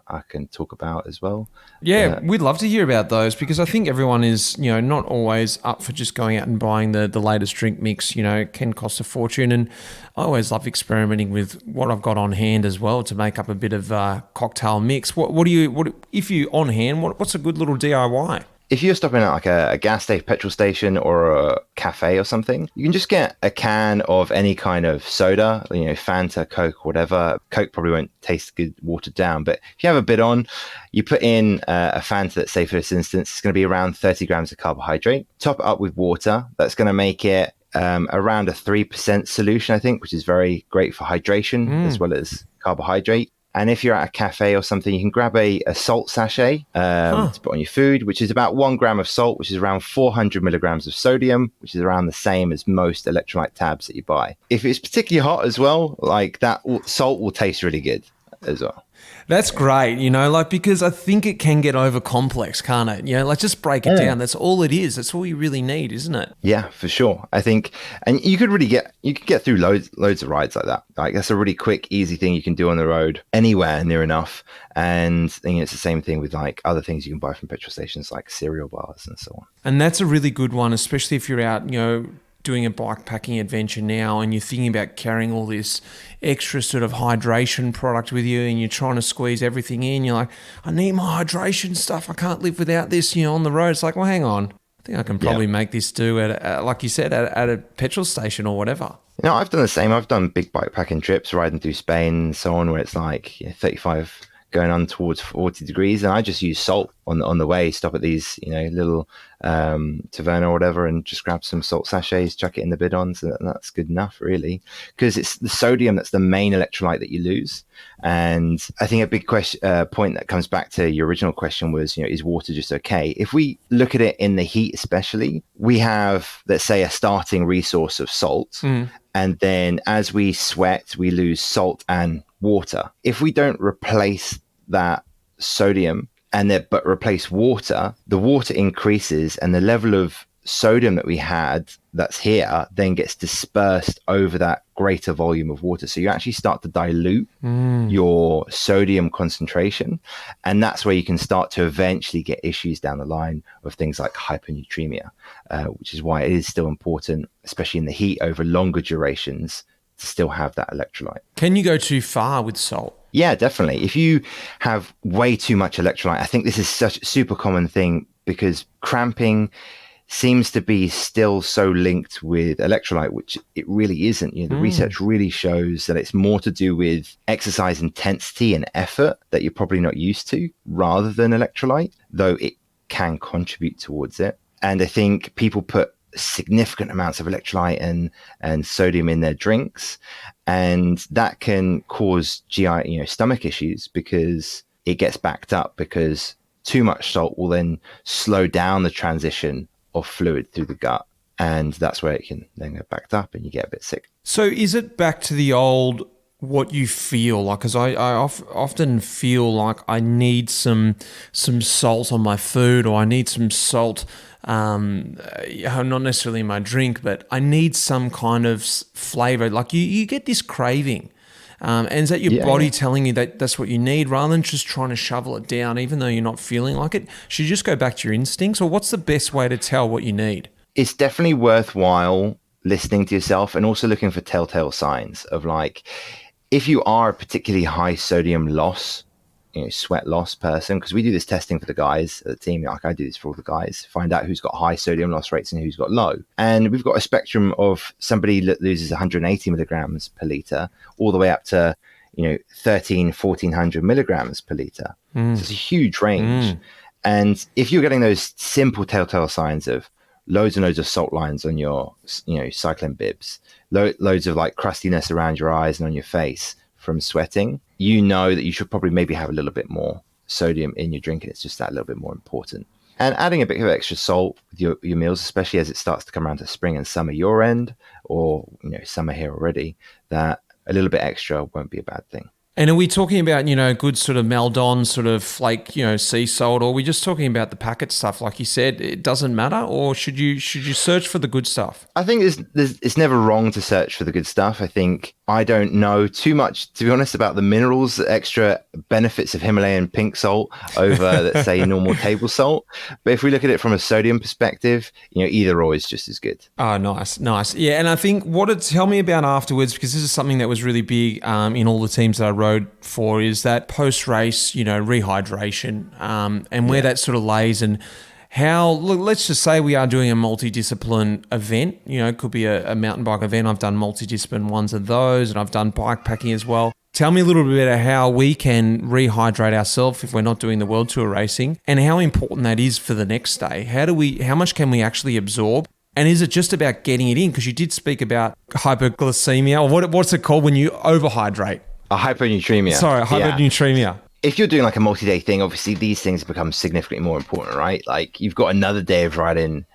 I can talk about as well. Yeah, we'd love to hear about those because I think everyone is, not always up for just going out and buying the latest drink mix. It can cost a fortune, and I always love experimenting with what I've got on hand as well to make up a bit of cocktail mix. What if you on hand? What's a good little DIY? If you're stopping at like a gas station, petrol station, or a cafe or something, you can just get a can of any kind of soda, Fanta, Coke, whatever. Coke probably won't taste good watered down, but if you have a bit on, you put in a Fanta, let's say for this instance, it's going to be around 30 grams of carbohydrate. Top it up with water. That's going to make it around a 3% solution, I think, which is very great for hydration as well as carbohydrate. And if you're at a cafe or something, you can grab a salt sachet to put on your food, which is about 1 gram of salt, which is around 400 milligrams of sodium, which is around the same as most electrolyte tabs that you buy. If it's particularly hot as well, like that salt will taste really good as well. That's great, because I think it can get over complex, can't it? Just break it down. That's all it is. That's all you really need, isn't it? Yeah, for sure. I think, and you could get through loads of rides like that. Like that's a really quick, easy thing you can do on the road anywhere near enough. And it's the same thing with like other things you can buy from petrol stations, like cereal bars and so on. And that's a really good one, especially if you're out, doing a bike packing adventure now and you're thinking about carrying all this extra sort of hydration product with you and you're trying to squeeze everything in. You're like, I need my hydration stuff. I can't live without this, on the road. It's like, well, hang on. I think I can probably make this do at like you said, at a petrol station or whatever. I've done the same. I've done big bike packing trips, riding through Spain and so on, where it's like 35 going on towards 40 degrees. And I just use salt on the way, stop at these, little taverna or whatever, and just grab some salt sachets, chuck it in the bidons, and that's good enough, really. Because it's the sodium that's the main electrolyte that you lose. And I think a big point that comes back to your original question was, is water just okay? If we look at it in the heat especially, we have, let's say, a starting resource of salt. And then as we sweat, we lose salt and water. If we don't replace that sodium but replace water, the water increases and the level of sodium that we had that's here then gets dispersed over that greater volume of water. So you actually start to dilute your sodium concentration. And that's where you can start to eventually get issues down the line of things like hypernatremia, which is why it is still important, especially in the heat over longer durations, to still have that electrolyte. Can you go too far with salt? Yeah, definitely. If you have way too much electrolyte, I think this is such a super common thing because cramping seems to be still so linked with electrolyte, which it really isn't. The research really shows that it's more to do with exercise intensity and effort that you're probably not used to rather than electrolyte, though it can contribute towards it. And I think people put significant amounts of electrolyte and sodium in their drinks, and that can cause GI, stomach issues because it gets backed up because too much salt will then slow down the transition of fluid through the gut, and that's where it can then get backed up and you get a bit sick. So is it back to the old what you feel like? Because I often feel like I need some salt on my food, or I need some salt, not necessarily in my drink, but I need some kind of flavor. Like you get this craving. And is that your body telling you that that's what you need rather than just trying to shovel it down even though you're not feeling like it? Should you just go back to your instincts, or what's the best way to tell what you need? It's definitely worthwhile listening to yourself and also looking for telltale signs of like, if you are a particularly high sodium loss, sweat loss person, because we do this testing for the guys at the team. Like I do this for all the guys, find out who's got high sodium loss rates and who's got low. And we've got a spectrum of somebody that loses 180 milligrams per liter all the way up to, 1,400 milligrams per liter. So it's a huge range. And if you're getting those simple telltale signs of loads and loads of salt lines on your, cycling bibs, loads of like crustiness around your eyes and on your face from sweating, you know that you should probably maybe have a little bit more sodium in your drink, and it's just that little bit more important. And adding a bit of extra salt with your meals, especially as it starts to come around to spring and summer your end, or summer here already, that a little bit extra won't be a bad thing. And are we talking about, good sort of Maldon sort of flake, sea salt, or are we just talking about the packet stuff? Like you said, it doesn't matter, or should you search for the good stuff? I think it's never wrong to search for the good stuff. I think I don't know too much, to be honest, about the minerals, the extra benefits of Himalayan pink salt over, let's say, normal table salt. But if we look at it from a sodium perspective, either or is just as good. Oh, nice. Yeah, and I think tell me about afterwards, because this is something that was really big in all the teams that I rode for, is that post-race, rehydration, and where that sort of lays, and how, let's just say we are doing a multidiscipline event, it could be a mountain bike event. I've done multidiscipline ones of those, and I've done bike packing as well. Tell me a little bit about how we can rehydrate ourselves if we're not doing the World Tour racing, and how important that is for the next day. How much can we actually absorb? And is it just about getting it in? Because you did speak about hypoglycemia, or what's it called when you overhydrate? Hyponatremia. Sorry, hyponatremia. Yeah. If you're doing like a multi-day thing, obviously these things become significantly more important, right? Like you've got another day of riding,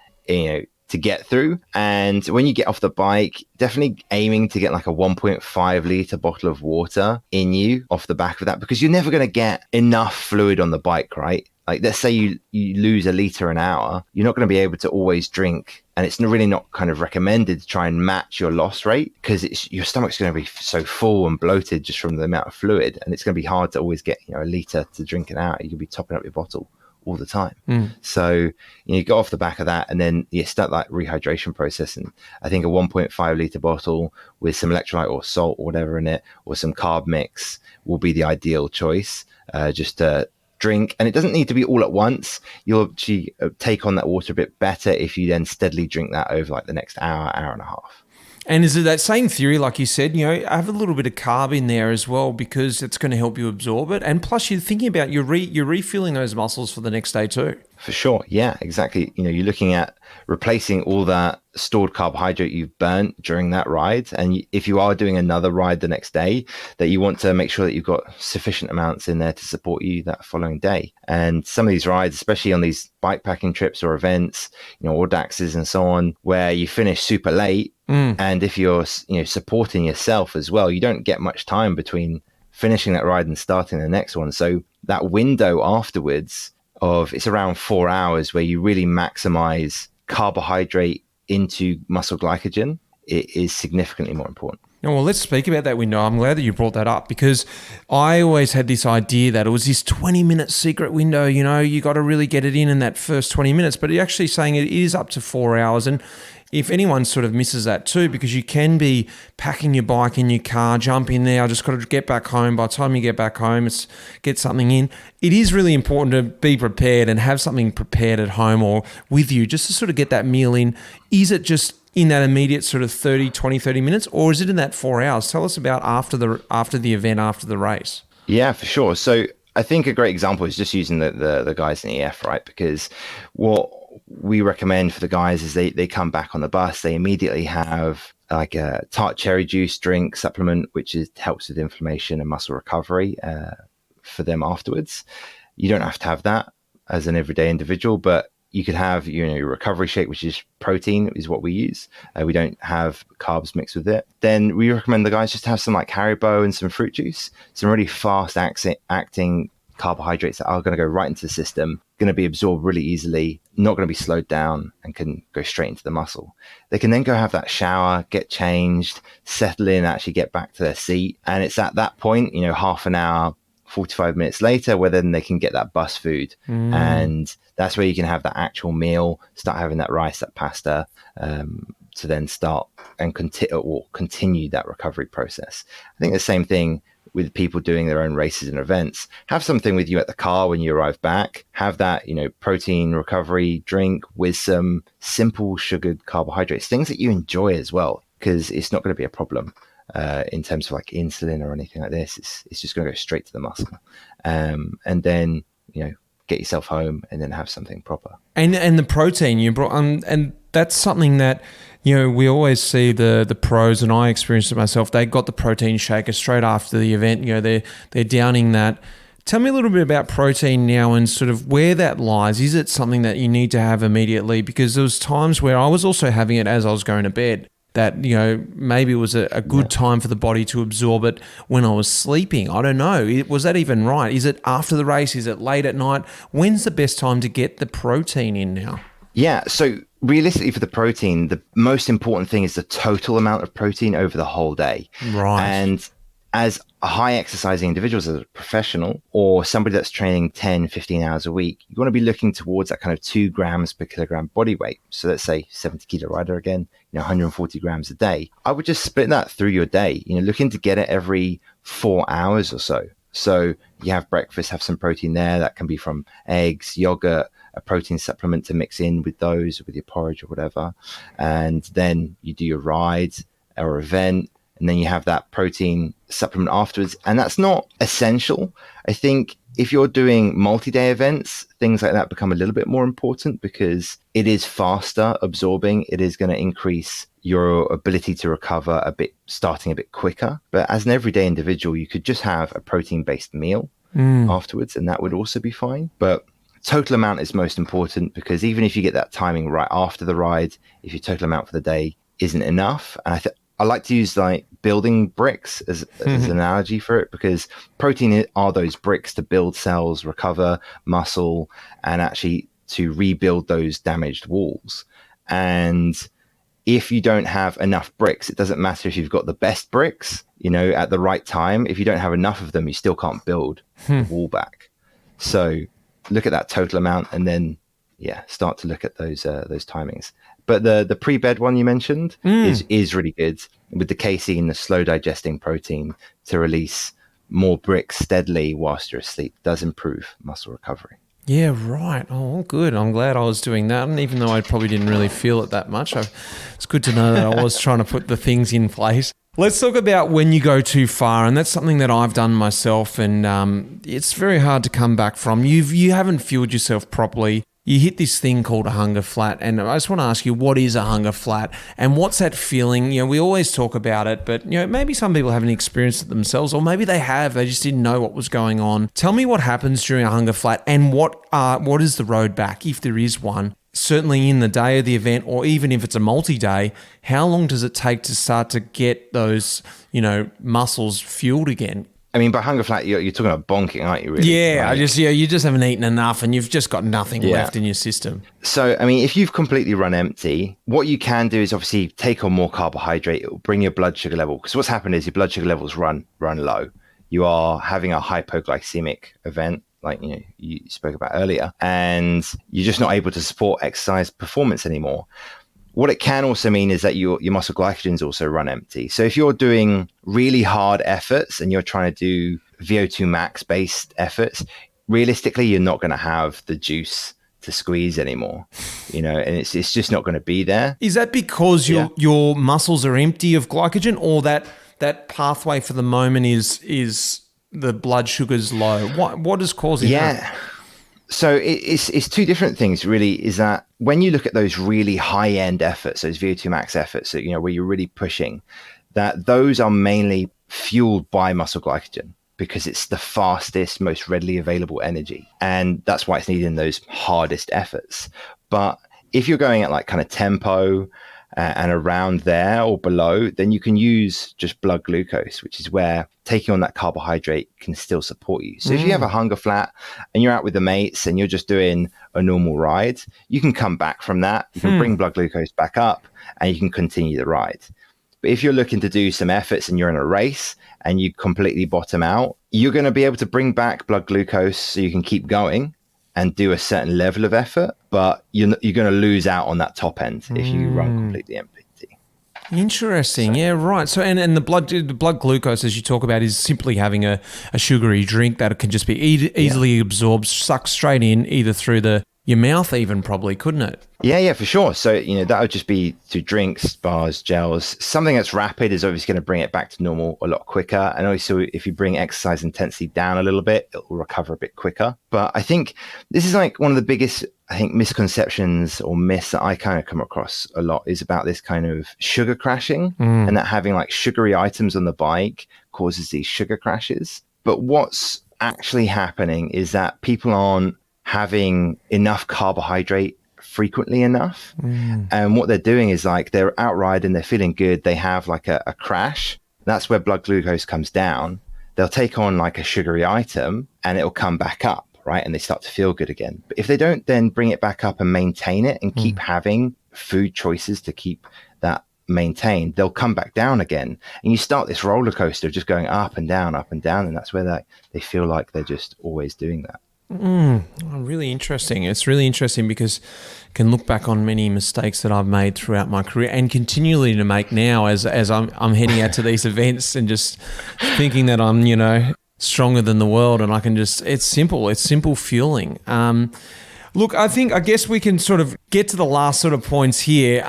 to get through. And when you get off the bike, definitely aiming to get like a 1.5 liter bottle of water in you off the back of that, because you're never going to get enough fluid on the bike, right? Like let's say you lose a liter an hour, you're not going to be able to always drink. And it's really not kind of recommended to try and match your loss rate, because your stomach's going to be so full and bloated just from the amount of fluid. And it's going to be hard to always get a liter to drink an hour. You'll be topping up your bottle all the time. So you go off the back of that, and then you start that rehydration process. And I think a 1.5 liter bottle with some electrolyte or salt or whatever in it, or some carb mix, will be the ideal choice, just to drink. And it doesn't need to be all at once. You'll actually take on that water a bit better if you then steadily drink that over like the next hour and a half. And is it that same theory, like you said, have a little bit of carb in there as well, because it's going to help you absorb it. And plus you're thinking about you're refueling those muscles for the next day too. For sure. Yeah, exactly. You're looking at replacing all that stored carbohydrate you've burnt during that ride. And if you are doing another ride the next day, that you want to make sure that you've got sufficient amounts in there to support you that following day. And some of these rides, especially on these bikepacking trips or events, or DAXs and so on, where you finish super late, and if you're, supporting yourself as well, you don't get much time between finishing that ride and starting the next one. So that window afterwards it's around 4 hours where you really maximize carbohydrate into muscle glycogen, it is significantly more important. Well, let's speak about that window. I'm glad that you brought that up, because I always had this idea that it was this 20-minute secret window. You got to really get it in that first 20 minutes, but you're actually saying it is up to 4 hours. And if anyone sort of misses that too, because you can be packing your bike in your car, jump in there, I just got to get back home. By the time you get back home, it's get something in. It is really important to be prepared and have something prepared at home or with you just to sort of get that meal in. Is it just in that immediate sort of 30 minutes, or is it in that 4 hours? Tell us about after the event, after the race. Yeah, for sure. So I think a great example is just using the guys in EF, right? Because what we recommend for the guys is they come back on the bus, they immediately have like a tart cherry juice drink supplement, which helps with inflammation and muscle recovery for them afterwards. You don't have to have that as an everyday individual, but you could have, your recovery shake, which is protein, is what we use. We don't have carbs mixed with it. Then we recommend the guys just have some like Haribo and some fruit juice, some really fast acting carbohydrates that are going to go right into the system, going to be absorbed really easily, not going to be slowed down, and can go straight into the muscle. They can then go have that shower, get changed, settle in, actually get back to their seat. And it's at that point, half an hour, 45 minutes later, where then they can get that bus food. And that's where you can have that actual meal, start having that rice, that pasta, to then start and continue that recovery process. I think the same thing with people doing their own races and events. Have something with you at the car when you arrive back. Have that, protein recovery drink with some simple sugared carbohydrates, things that you enjoy as well, because it's not going to be a problem. in terms of like insulin or anything like this. It's just going to go straight to the muscle, and then get yourself home and then have something proper. And the protein you brought, and that's something that we always see the pros, and I experienced it myself. They got the protein shaker straight after the event. They're downing that. Tell me a little bit about protein now and sort of where that lies. Is it something that you need to have immediately? Because there was times where I was also having it as I was going to bed, that maybe it was a good time for the body to absorb it when I was sleeping. I don't know. Was that even right? Is it after the race? Is it late at night? When's the best time to get the protein in now? Yeah, so realistically for the protein, the most important thing is the total amount of protein over the whole day. Right. And as a high exercising individual, as a professional or somebody that's training 10, 15 hours a week, you want to be looking towards that kind of 2 grams per kilogram body weight. So let's say 70 kilo rider again, 140 grams a day. I would just split that through your day, looking to get it every 4 hours or so. So you have breakfast, have some protein there. That can be from eggs, yogurt, a protein supplement to mix in with those, with your porridge or whatever. And then you do your ride or event, and then you have that protein supplement afterwards. And that's not essential. I think if you're doing multi-day events, things like that become a little bit more important because it is faster absorbing. It is going to increase your ability to recover starting a bit quicker. But as an everyday individual, you could just have a protein-based meal afterwards, and that would also be fine. But total amount is most important, because even if you get that timing right after the ride, if your total amount for the day isn't enough, and I like to use like building bricks as an analogy for it, because protein are those bricks to build cells, recover muscle, and actually to rebuild those damaged walls. And if you don't have enough bricks, it doesn't matter if you've got the best bricks, at the right time. If you don't have enough of them, you still can't build the wall back. So look at that total amount, and then start to look at those timings. But the pre-bed one you mentioned is really good, with the casein, the slow digesting protein to release more bricks steadily whilst you're asleep. Does improve muscle recovery. Yeah, right. Oh, good. I'm glad I was doing that. And even though I probably didn't really feel it that much, it's good to know that I was trying to put the things in place. Let's talk about when you go too far, and that's something that I've done myself, and it's very hard to come back from. You haven't fueled yourself properly. You hit this thing called a hunger flat, and I just want to ask you, what is a hunger flat, and what's that feeling? We always talk about it, but maybe some people haven't experienced it themselves, or maybe they have. They just didn't know what was going on. Tell me what happens during a hunger flat, and what is the road back, if there is one? Certainly in the day of the event, or even if it's a multi-day, how long does it take to start to get those, muscles fueled again? I mean, by hunger flat, you're talking about bonking, aren't you? Really? Yeah, right? You just haven't eaten enough, and you've just got nothing left in your system. So, I mean, if you've completely run empty, what you can do is obviously take on more carbohydrate. It will bring your blood sugar level, because what's happened is your blood sugar levels run low. You are having a hypoglycemic event, like you spoke about earlier, and you're just not able to support exercise performance anymore. What it can also mean is that your muscle glycogens also run empty. So if you're doing really hard efforts and you're trying to do VO2 max based efforts, realistically, you're not going to have the juice to squeeze anymore, and it's just not going to be there. Is that because your muscles are empty of glycogen, or that pathway for the moment is the blood sugar's low? What is causing that? So it's two different things, really, is that when you look at those really high-end efforts, those VO2 max efforts, so, where you're really pushing, that those are mainly fueled by muscle glycogen, because it's the fastest, most readily available energy. And that's why it's needed in those hardest efforts. But if you're going at like kind of tempo and around there or below, then you can use just blood glucose, which is where taking on that carbohydrate can still support you. So if you have a hunger flat and you're out with the mates and you're just doing a normal ride, you can come back from that. You can bring blood glucose back up and you can continue the ride. But if you're looking to do some efforts and you're in a race and you completely bottom out, you're going to be able to bring back blood glucose so you can keep going and do a certain level of effort, but you're going to lose out on that top end if you run completely empty. Interesting. Yeah, right. So, and the blood glucose, as you talk about, is simply having a sugary drink that can just be easily absorbed, sucked straight in, either through the your mouth even probably, couldn't it? Yeah, for sure. So, that would just be through drinks, bars, gels. Something that's rapid is obviously going to bring it back to normal a lot quicker. And also, if you bring exercise intensity down a little bit, it will recover a bit quicker. But I think this is like one of the biggest, misconceptions or myths that I kind of come across a lot is about this kind of sugar crashing and that having like sugary items on the bike causes these sugar crashes. But what's actually happening is that people aren't having enough carbohydrate frequently enough. And what they're doing is like they're out riding, they're feeling good, they have like a crash. That's where blood glucose comes down. They'll take on like a sugary item and it'll come back up, right? And they start to feel good again. But if they don't then bring it back up and maintain it and keep having food choices to keep that maintained, they'll come back down again. And you start this roller coaster of just going up and down. And that's where they feel like they're just always doing that. Really interesting. It's really interesting because I can look back on many mistakes that I've made throughout my career and continually to make now as I'm heading out to these events and just thinking that I'm, stronger than the world and I can just, it's simple fueling. Look, I guess we can sort of get to the last sort of points here.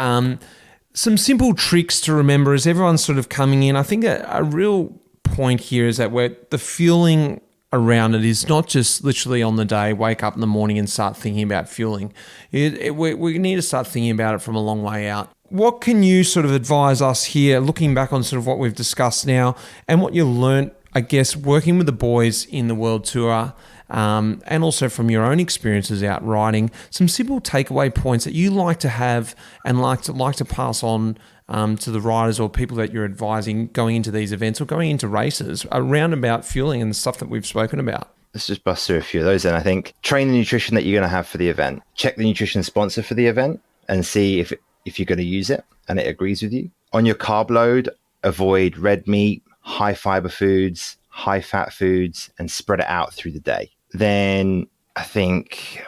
Some simple tricks to remember as everyone's sort of coming in. I think a real point here is that the fueling around it is not just literally on the day, wake up in the morning and start thinking about fueling. We need to start thinking about it from a long way out. What can you sort of advise us here, looking back on sort of what we've discussed now and what you learnt, I guess, working with the boys in the World Tour and also from your own experiences out riding, some simple takeaway points that you like to have and like to pass on to the riders or people that you're advising going into these events or going into races around about fueling and the stuff that we've spoken about? Let's just bust through a few of those. And I think train the nutrition that you're going to have for the event. Check the nutrition sponsor for the event and see if you're going to use it and it agrees with you. On your carb load, avoid red meat, high fiber foods, high fat foods, and spread it out through the day. Then I think,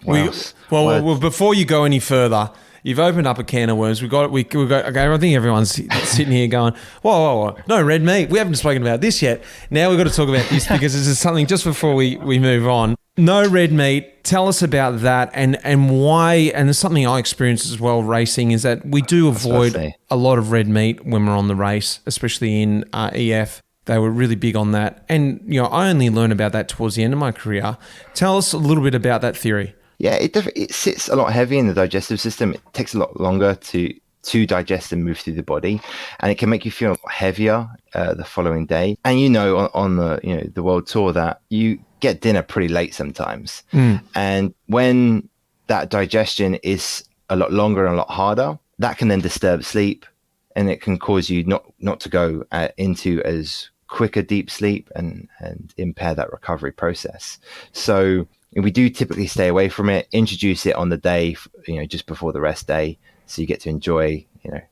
what else? Well, before you go any further, you've opened up a can of worms. We got. Okay, I think everyone's sitting here going, whoa, no red meat. We haven't spoken about this yet. Now we've got to talk about this because this is something just before we move on. No red meat. Tell us about that and why. And it's something I experienced as well racing is that we do avoid a lot of red meat when we're on the race, especially in EF. They were really big on that. And, I only learned about that towards the end of my career. Tell us a little bit about that theory. Yeah, it sits a lot heavier in the digestive system. It takes a lot longer to digest and move through the body. And it can make you feel heavier the following day. And on the World Tour that you get dinner pretty late sometimes. And when that digestion is a lot longer and a lot harder, that can then disturb sleep. And it can cause you not to go into as quick a deep sleep and impair that recovery process. So we do typically stay away from it, introduce it on the day, just before the rest day. So you get to enjoy,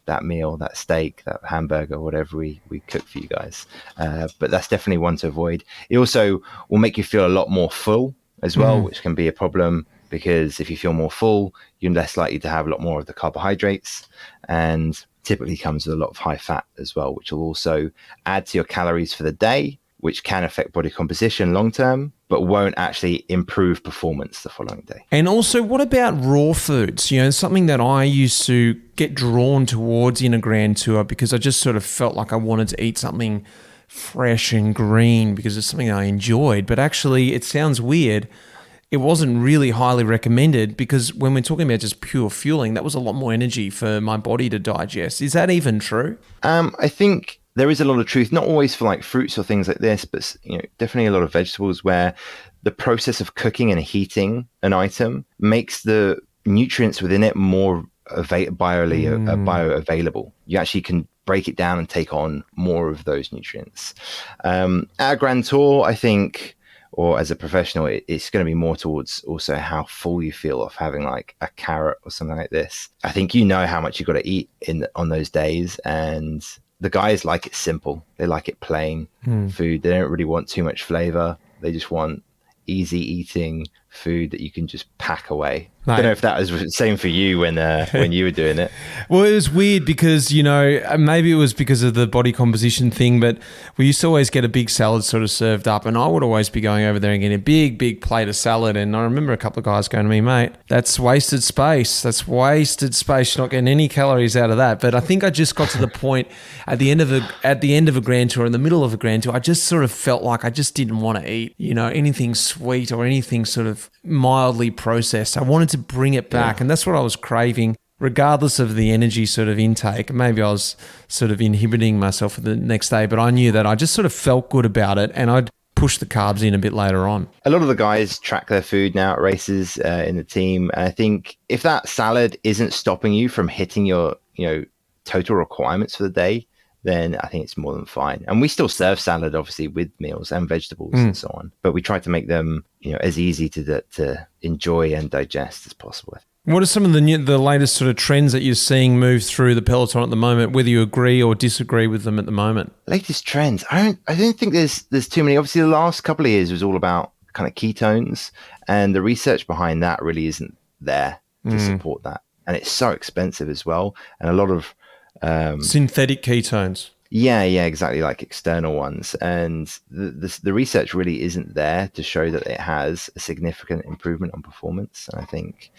that meal, that steak, that hamburger, whatever we cook for you guys. But that's definitely one to avoid. It also will make you feel a lot more full as well, which can be a problem because if you feel more full, you're less likely to have a lot more of the carbohydrates and typically comes with a lot of high fat as well, which will also add to your calories for the day, which can affect body composition long term, but won't actually improve performance the following day. And also, what about raw foods? Something that I used to get drawn towards in a Grand Tour because I just sort of felt like I wanted to eat something fresh and green because it's something I enjoyed. But actually, it sounds weird. It wasn't really highly recommended because when we're talking about just pure fueling, that was a lot more energy for my body to digest. Is that even true? I think there is a lot of truth, not always for like fruits or things like this, but definitely a lot of vegetables where the process of cooking and heating an item makes the nutrients within it more bioavailable. You actually can break it down and take on more of those nutrients. At a Grand Tour, I think, or as a professional, it's going to be more towards also how full you feel of having like a carrot or something like this. I think how much you've got to eat on those days, and the guys like it simple. They like it plain food. They don't really want too much flavor. They just want easy eating food that you can just pack away. Mate. I don't know if that was the same for you when you were doing it. Well, it was weird because, maybe it was because of the body composition thing, but we used to always get a big salad sort of served up, and I would always be going over there and getting a big, big plate of salad. And I remember a couple of guys going to me, mate, that's wasted space. That's wasted space. You're not getting any calories out of that. But I think I just got to the point at the end of a grand tour, in the middle of a grand tour, I just sort of felt like I just didn't want to eat, anything sweet or anything sort of mildly processed. I wanted to bring it back, and that's what I was craving, regardless of the energy sort of intake. Maybe I was sort of inhibiting myself for the next day, but I knew that I just sort of felt good about it, and I'd push the carbs in a bit later on. A lot of the guys track their food now at races in the team, and I think if that salad isn't stopping you from hitting your total requirements for the day, then I think it's more than fine. And we still serve salad, obviously, with meals and vegetables and so on. But we try to make them, as easy to enjoy and digest as possible. What are some of the latest sort of trends that you're seeing move through the peloton at the moment, whether you agree or disagree with them at the moment? Latest trends? I don't think there's too many. Obviously, the last couple of years was all about kind of ketones, and the research behind that really isn't there to support that. And it's so expensive as well. And a lot of synthetic ketones. Yeah, exactly, like external ones. And the research really isn't there to show that it has a significant improvement on performance. And I think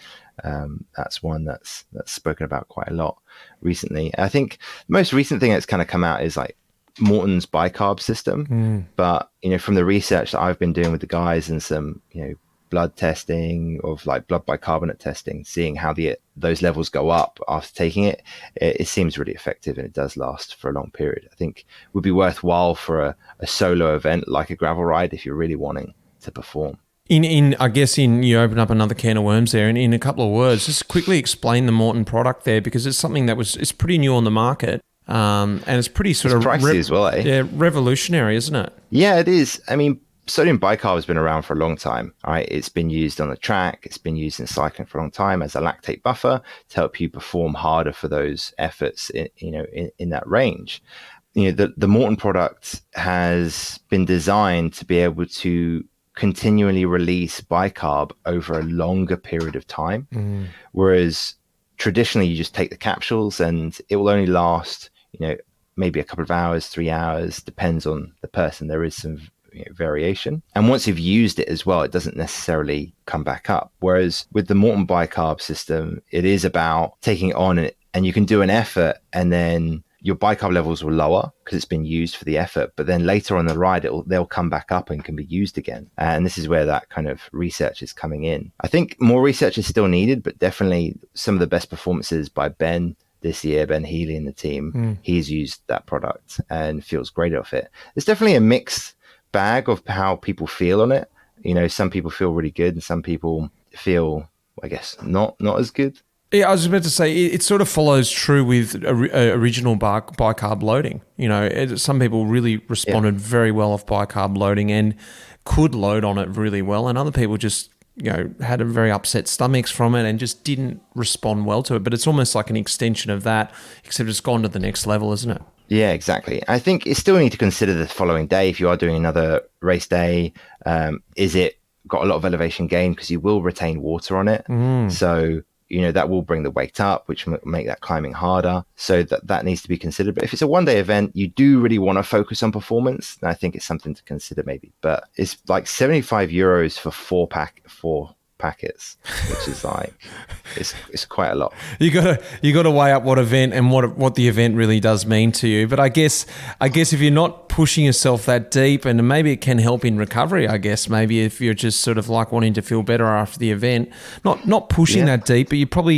that's one that's spoken about quite a lot recently. I think the most recent thing that's kind of come out is like Morton's bicarb system. But, from the research that I've been doing with the guys and some, blood testing of like blood bicarbonate testing, seeing how those levels go up after taking it, it seems really effective, and it does last for a long period. I think it would be worthwhile for a solo event like a gravel ride if you're really wanting to perform. You open up another can of worms there, and in a couple of words, just quickly explain the Morton product there, because it's something it's pretty new on the market. And it's pretty sort of pricey as well, eh? Yeah, revolutionary, isn't it? Yeah, it is. I mean, sodium bicarb has been around for a long time. Right? It's been used on the track. It's been used in cycling for a long time as a lactate buffer to help you perform harder for those efforts in that range. The Morton product has been designed to be able to continually release bicarb over a longer period of time, whereas traditionally you just take the capsules and it will only last maybe a couple of hours, 3 hours, depends on the person. There is some variation, and once you've used it as well, it doesn't necessarily come back up. Whereas with the Morton bicarb system, it is about taking it on, and you can do an effort and then your bicarb levels will lower because it's been used for the effort, but then later on the ride they'll come back up and can be used again. And this is where that kind of research is coming in. I think more research is still needed, but definitely some of the best performances by Ben this year, Ben Healy and the team, he's used that product and feels great off it. There's definitely a mixed bag of how people feel on it. Some people feel really good and some people feel, I guess, not as good. Yeah, I was about to say, it sort of follows true with original bicarb loading. Some people really responded very well off bicarb loading and could load on it really well, and other people just had a very upset stomachs from it and just didn't respond well to it. But it's almost like an extension of that, except it's gone to the next level, isn't it? Yeah, exactly. I think you still need to consider the following day. If you are doing another race day, is it got a lot of elevation gain? Because you will retain water on it. So, that will bring the weight up, which will make that climbing harder. So that needs to be considered. But if it's a one-day event, you do really want to focus on performance. And I think it's something to consider maybe. But it's like €75 for four packets, which is like it's quite a lot. You gotta weigh up what event and what the event really does mean to you. But I guess if you're not pushing yourself that deep, and maybe it can help in recovery, I guess maybe if you're just sort of like wanting to feel better after the event, not pushing that deep, but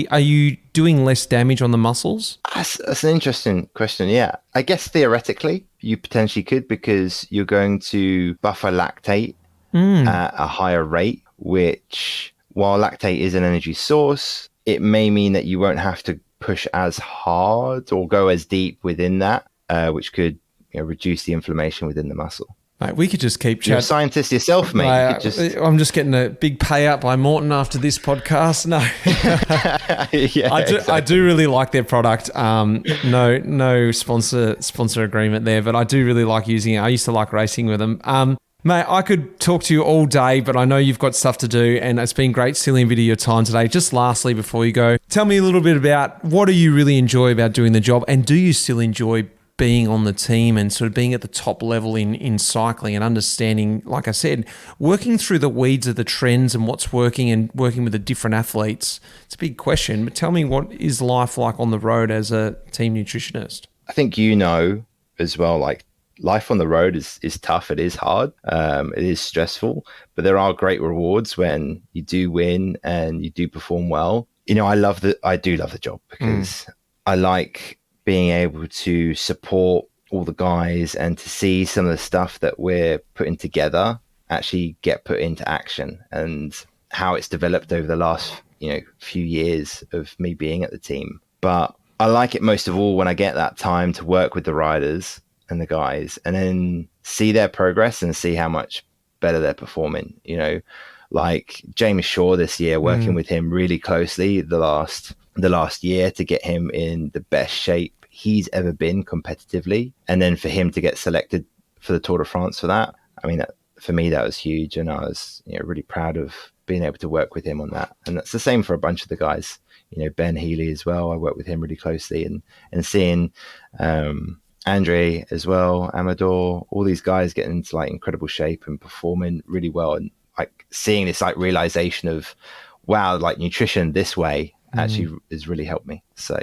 are you doing less damage on the muscles? That's an interesting question. Yeah, I guess theoretically you potentially could, because you're going to buffer lactate at a higher rate, which, while lactate is an energy source, it may mean that you won't have to push as hard or go as deep within that, which could reduce the inflammation within the muscle. Mate, we could just keep chatting. You're a scientist yourself, mate. I'm just getting a big payout by Morton after this podcast. No, I do really like their product. No sponsor agreement there, but I do really like using it. I used to like racing with them. Mate, I could talk to you all day, but I know you've got stuff to do, and it's been great stealing a bit of your time today. Just lastly, before you go, tell me a little bit about what do you really enjoy about doing the job, and do you still enjoy being on the team and sort of being at the top level in cycling and understanding, like I said, working through the weeds of the trends and what's working and working with the different athletes? It's a big question, but tell me, what is life like on the road as a team nutritionist? I think as well, like life on the road is tough. It is hard. It is stressful, but there are great rewards when you do win and you do perform well. I do love the job because I like being able to support all the guys and to see some of the stuff that we're putting together actually get put into action, and how it's developed over the last, few years of me being at the team. But I like it most of all when I get that time to work with the riders and the guys and then see their progress and see how much better they're performing. Like James Shaw this year, working with him really closely the last year to get him in the best shape he's ever been competitively, and then for him to get selected for the Tour de France for that. I mean, for me, that was huge, and I was really proud of being able to work with him on that. And that's the same for a bunch of the guys. Ben Healy as well, I work with him really closely, and seeing Andre as well, Amador, all these guys getting into like incredible shape and performing really well, and like seeing this like realization of, wow, like nutrition this way actually has really helped me. So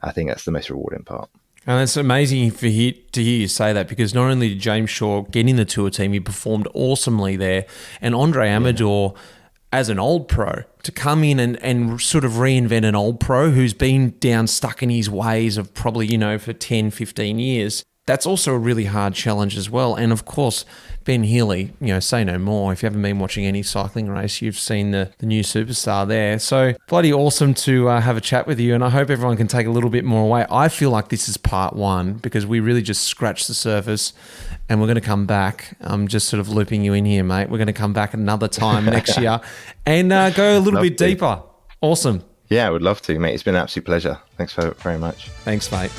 I think that's the most rewarding part. And it's amazing to hear you say that, because not only did James Shaw get in the Tour team, he performed awesomely there, and Andre Amador, as an old pro, to come in and sort of reinvent an old pro who's been stuck in his ways of probably, for 10, 15 years. That's also a really hard challenge as well. And of course, Ben Healy, say no more. If you haven't been watching any cycling race, you've seen the new superstar there. So bloody awesome to have a chat with you. And I hope everyone can take a little bit more away. I feel like this is part one, because we really just scratched the surface, and we're going to come back. I'm just sort of looping you in here, mate. We're going to come back another time next year and go a little bit deeper. Awesome. Yeah, I would love to, mate. It's been an absolute pleasure. Thanks very much. Thanks, mate.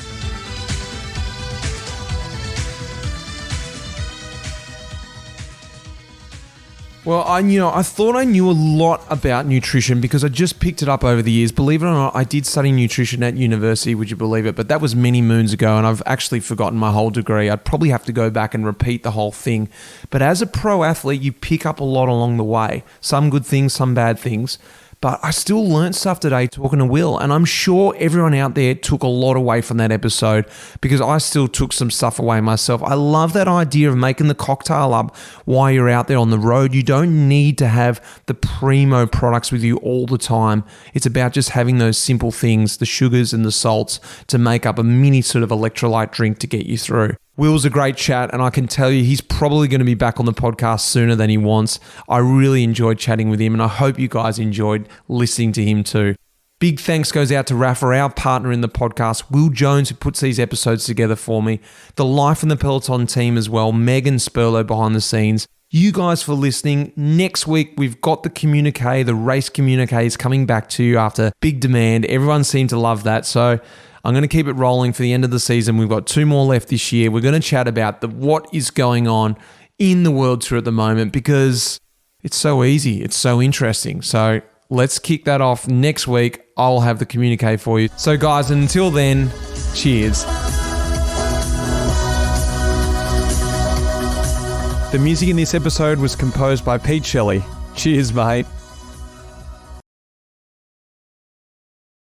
Well, I thought I knew a lot about nutrition because I just picked it up over the years. Believe it or not, I did study nutrition at university, would you believe it? But that was many moons ago, and I've actually forgotten my whole degree. I'd probably have to go back and repeat the whole thing. But as a pro athlete, you pick up a lot along the way. Some good things, some bad things. But I still learned stuff today talking to Will, and I'm sure everyone out there took a lot away from that episode, because I still took some stuff away myself. I love that idea of making the cocktail up while you're out there on the road. You don't need to have the primo products with you all the time. It's about just having those simple things, the sugars and the salts, to make up a mini sort of electrolyte drink to get you through. Will's a great chat, and I can tell you he's probably going to be back on the podcast sooner than he wants. I really enjoyed chatting with him, and I hope you guys enjoyed listening to him too. Big thanks goes out to Rafa, our partner in the podcast, Will Jones, who puts these episodes together for me, the Life in the Peloton team as well, Megan Spurlow behind the scenes. You guys for listening. Next week, we've got the communique, the race communique is coming back to you after big demand. Everyone seemed to love that, so I'm going to keep it rolling for the end of the season. We've got 2 more left this year. We're going to chat about what is going on in the World Tour at the moment, because it's so easy. It's so interesting. So let's kick that off next week. I'll have the communique for you. So guys, until then, cheers. The music in this episode was composed by Pete Shelley. Cheers, mate.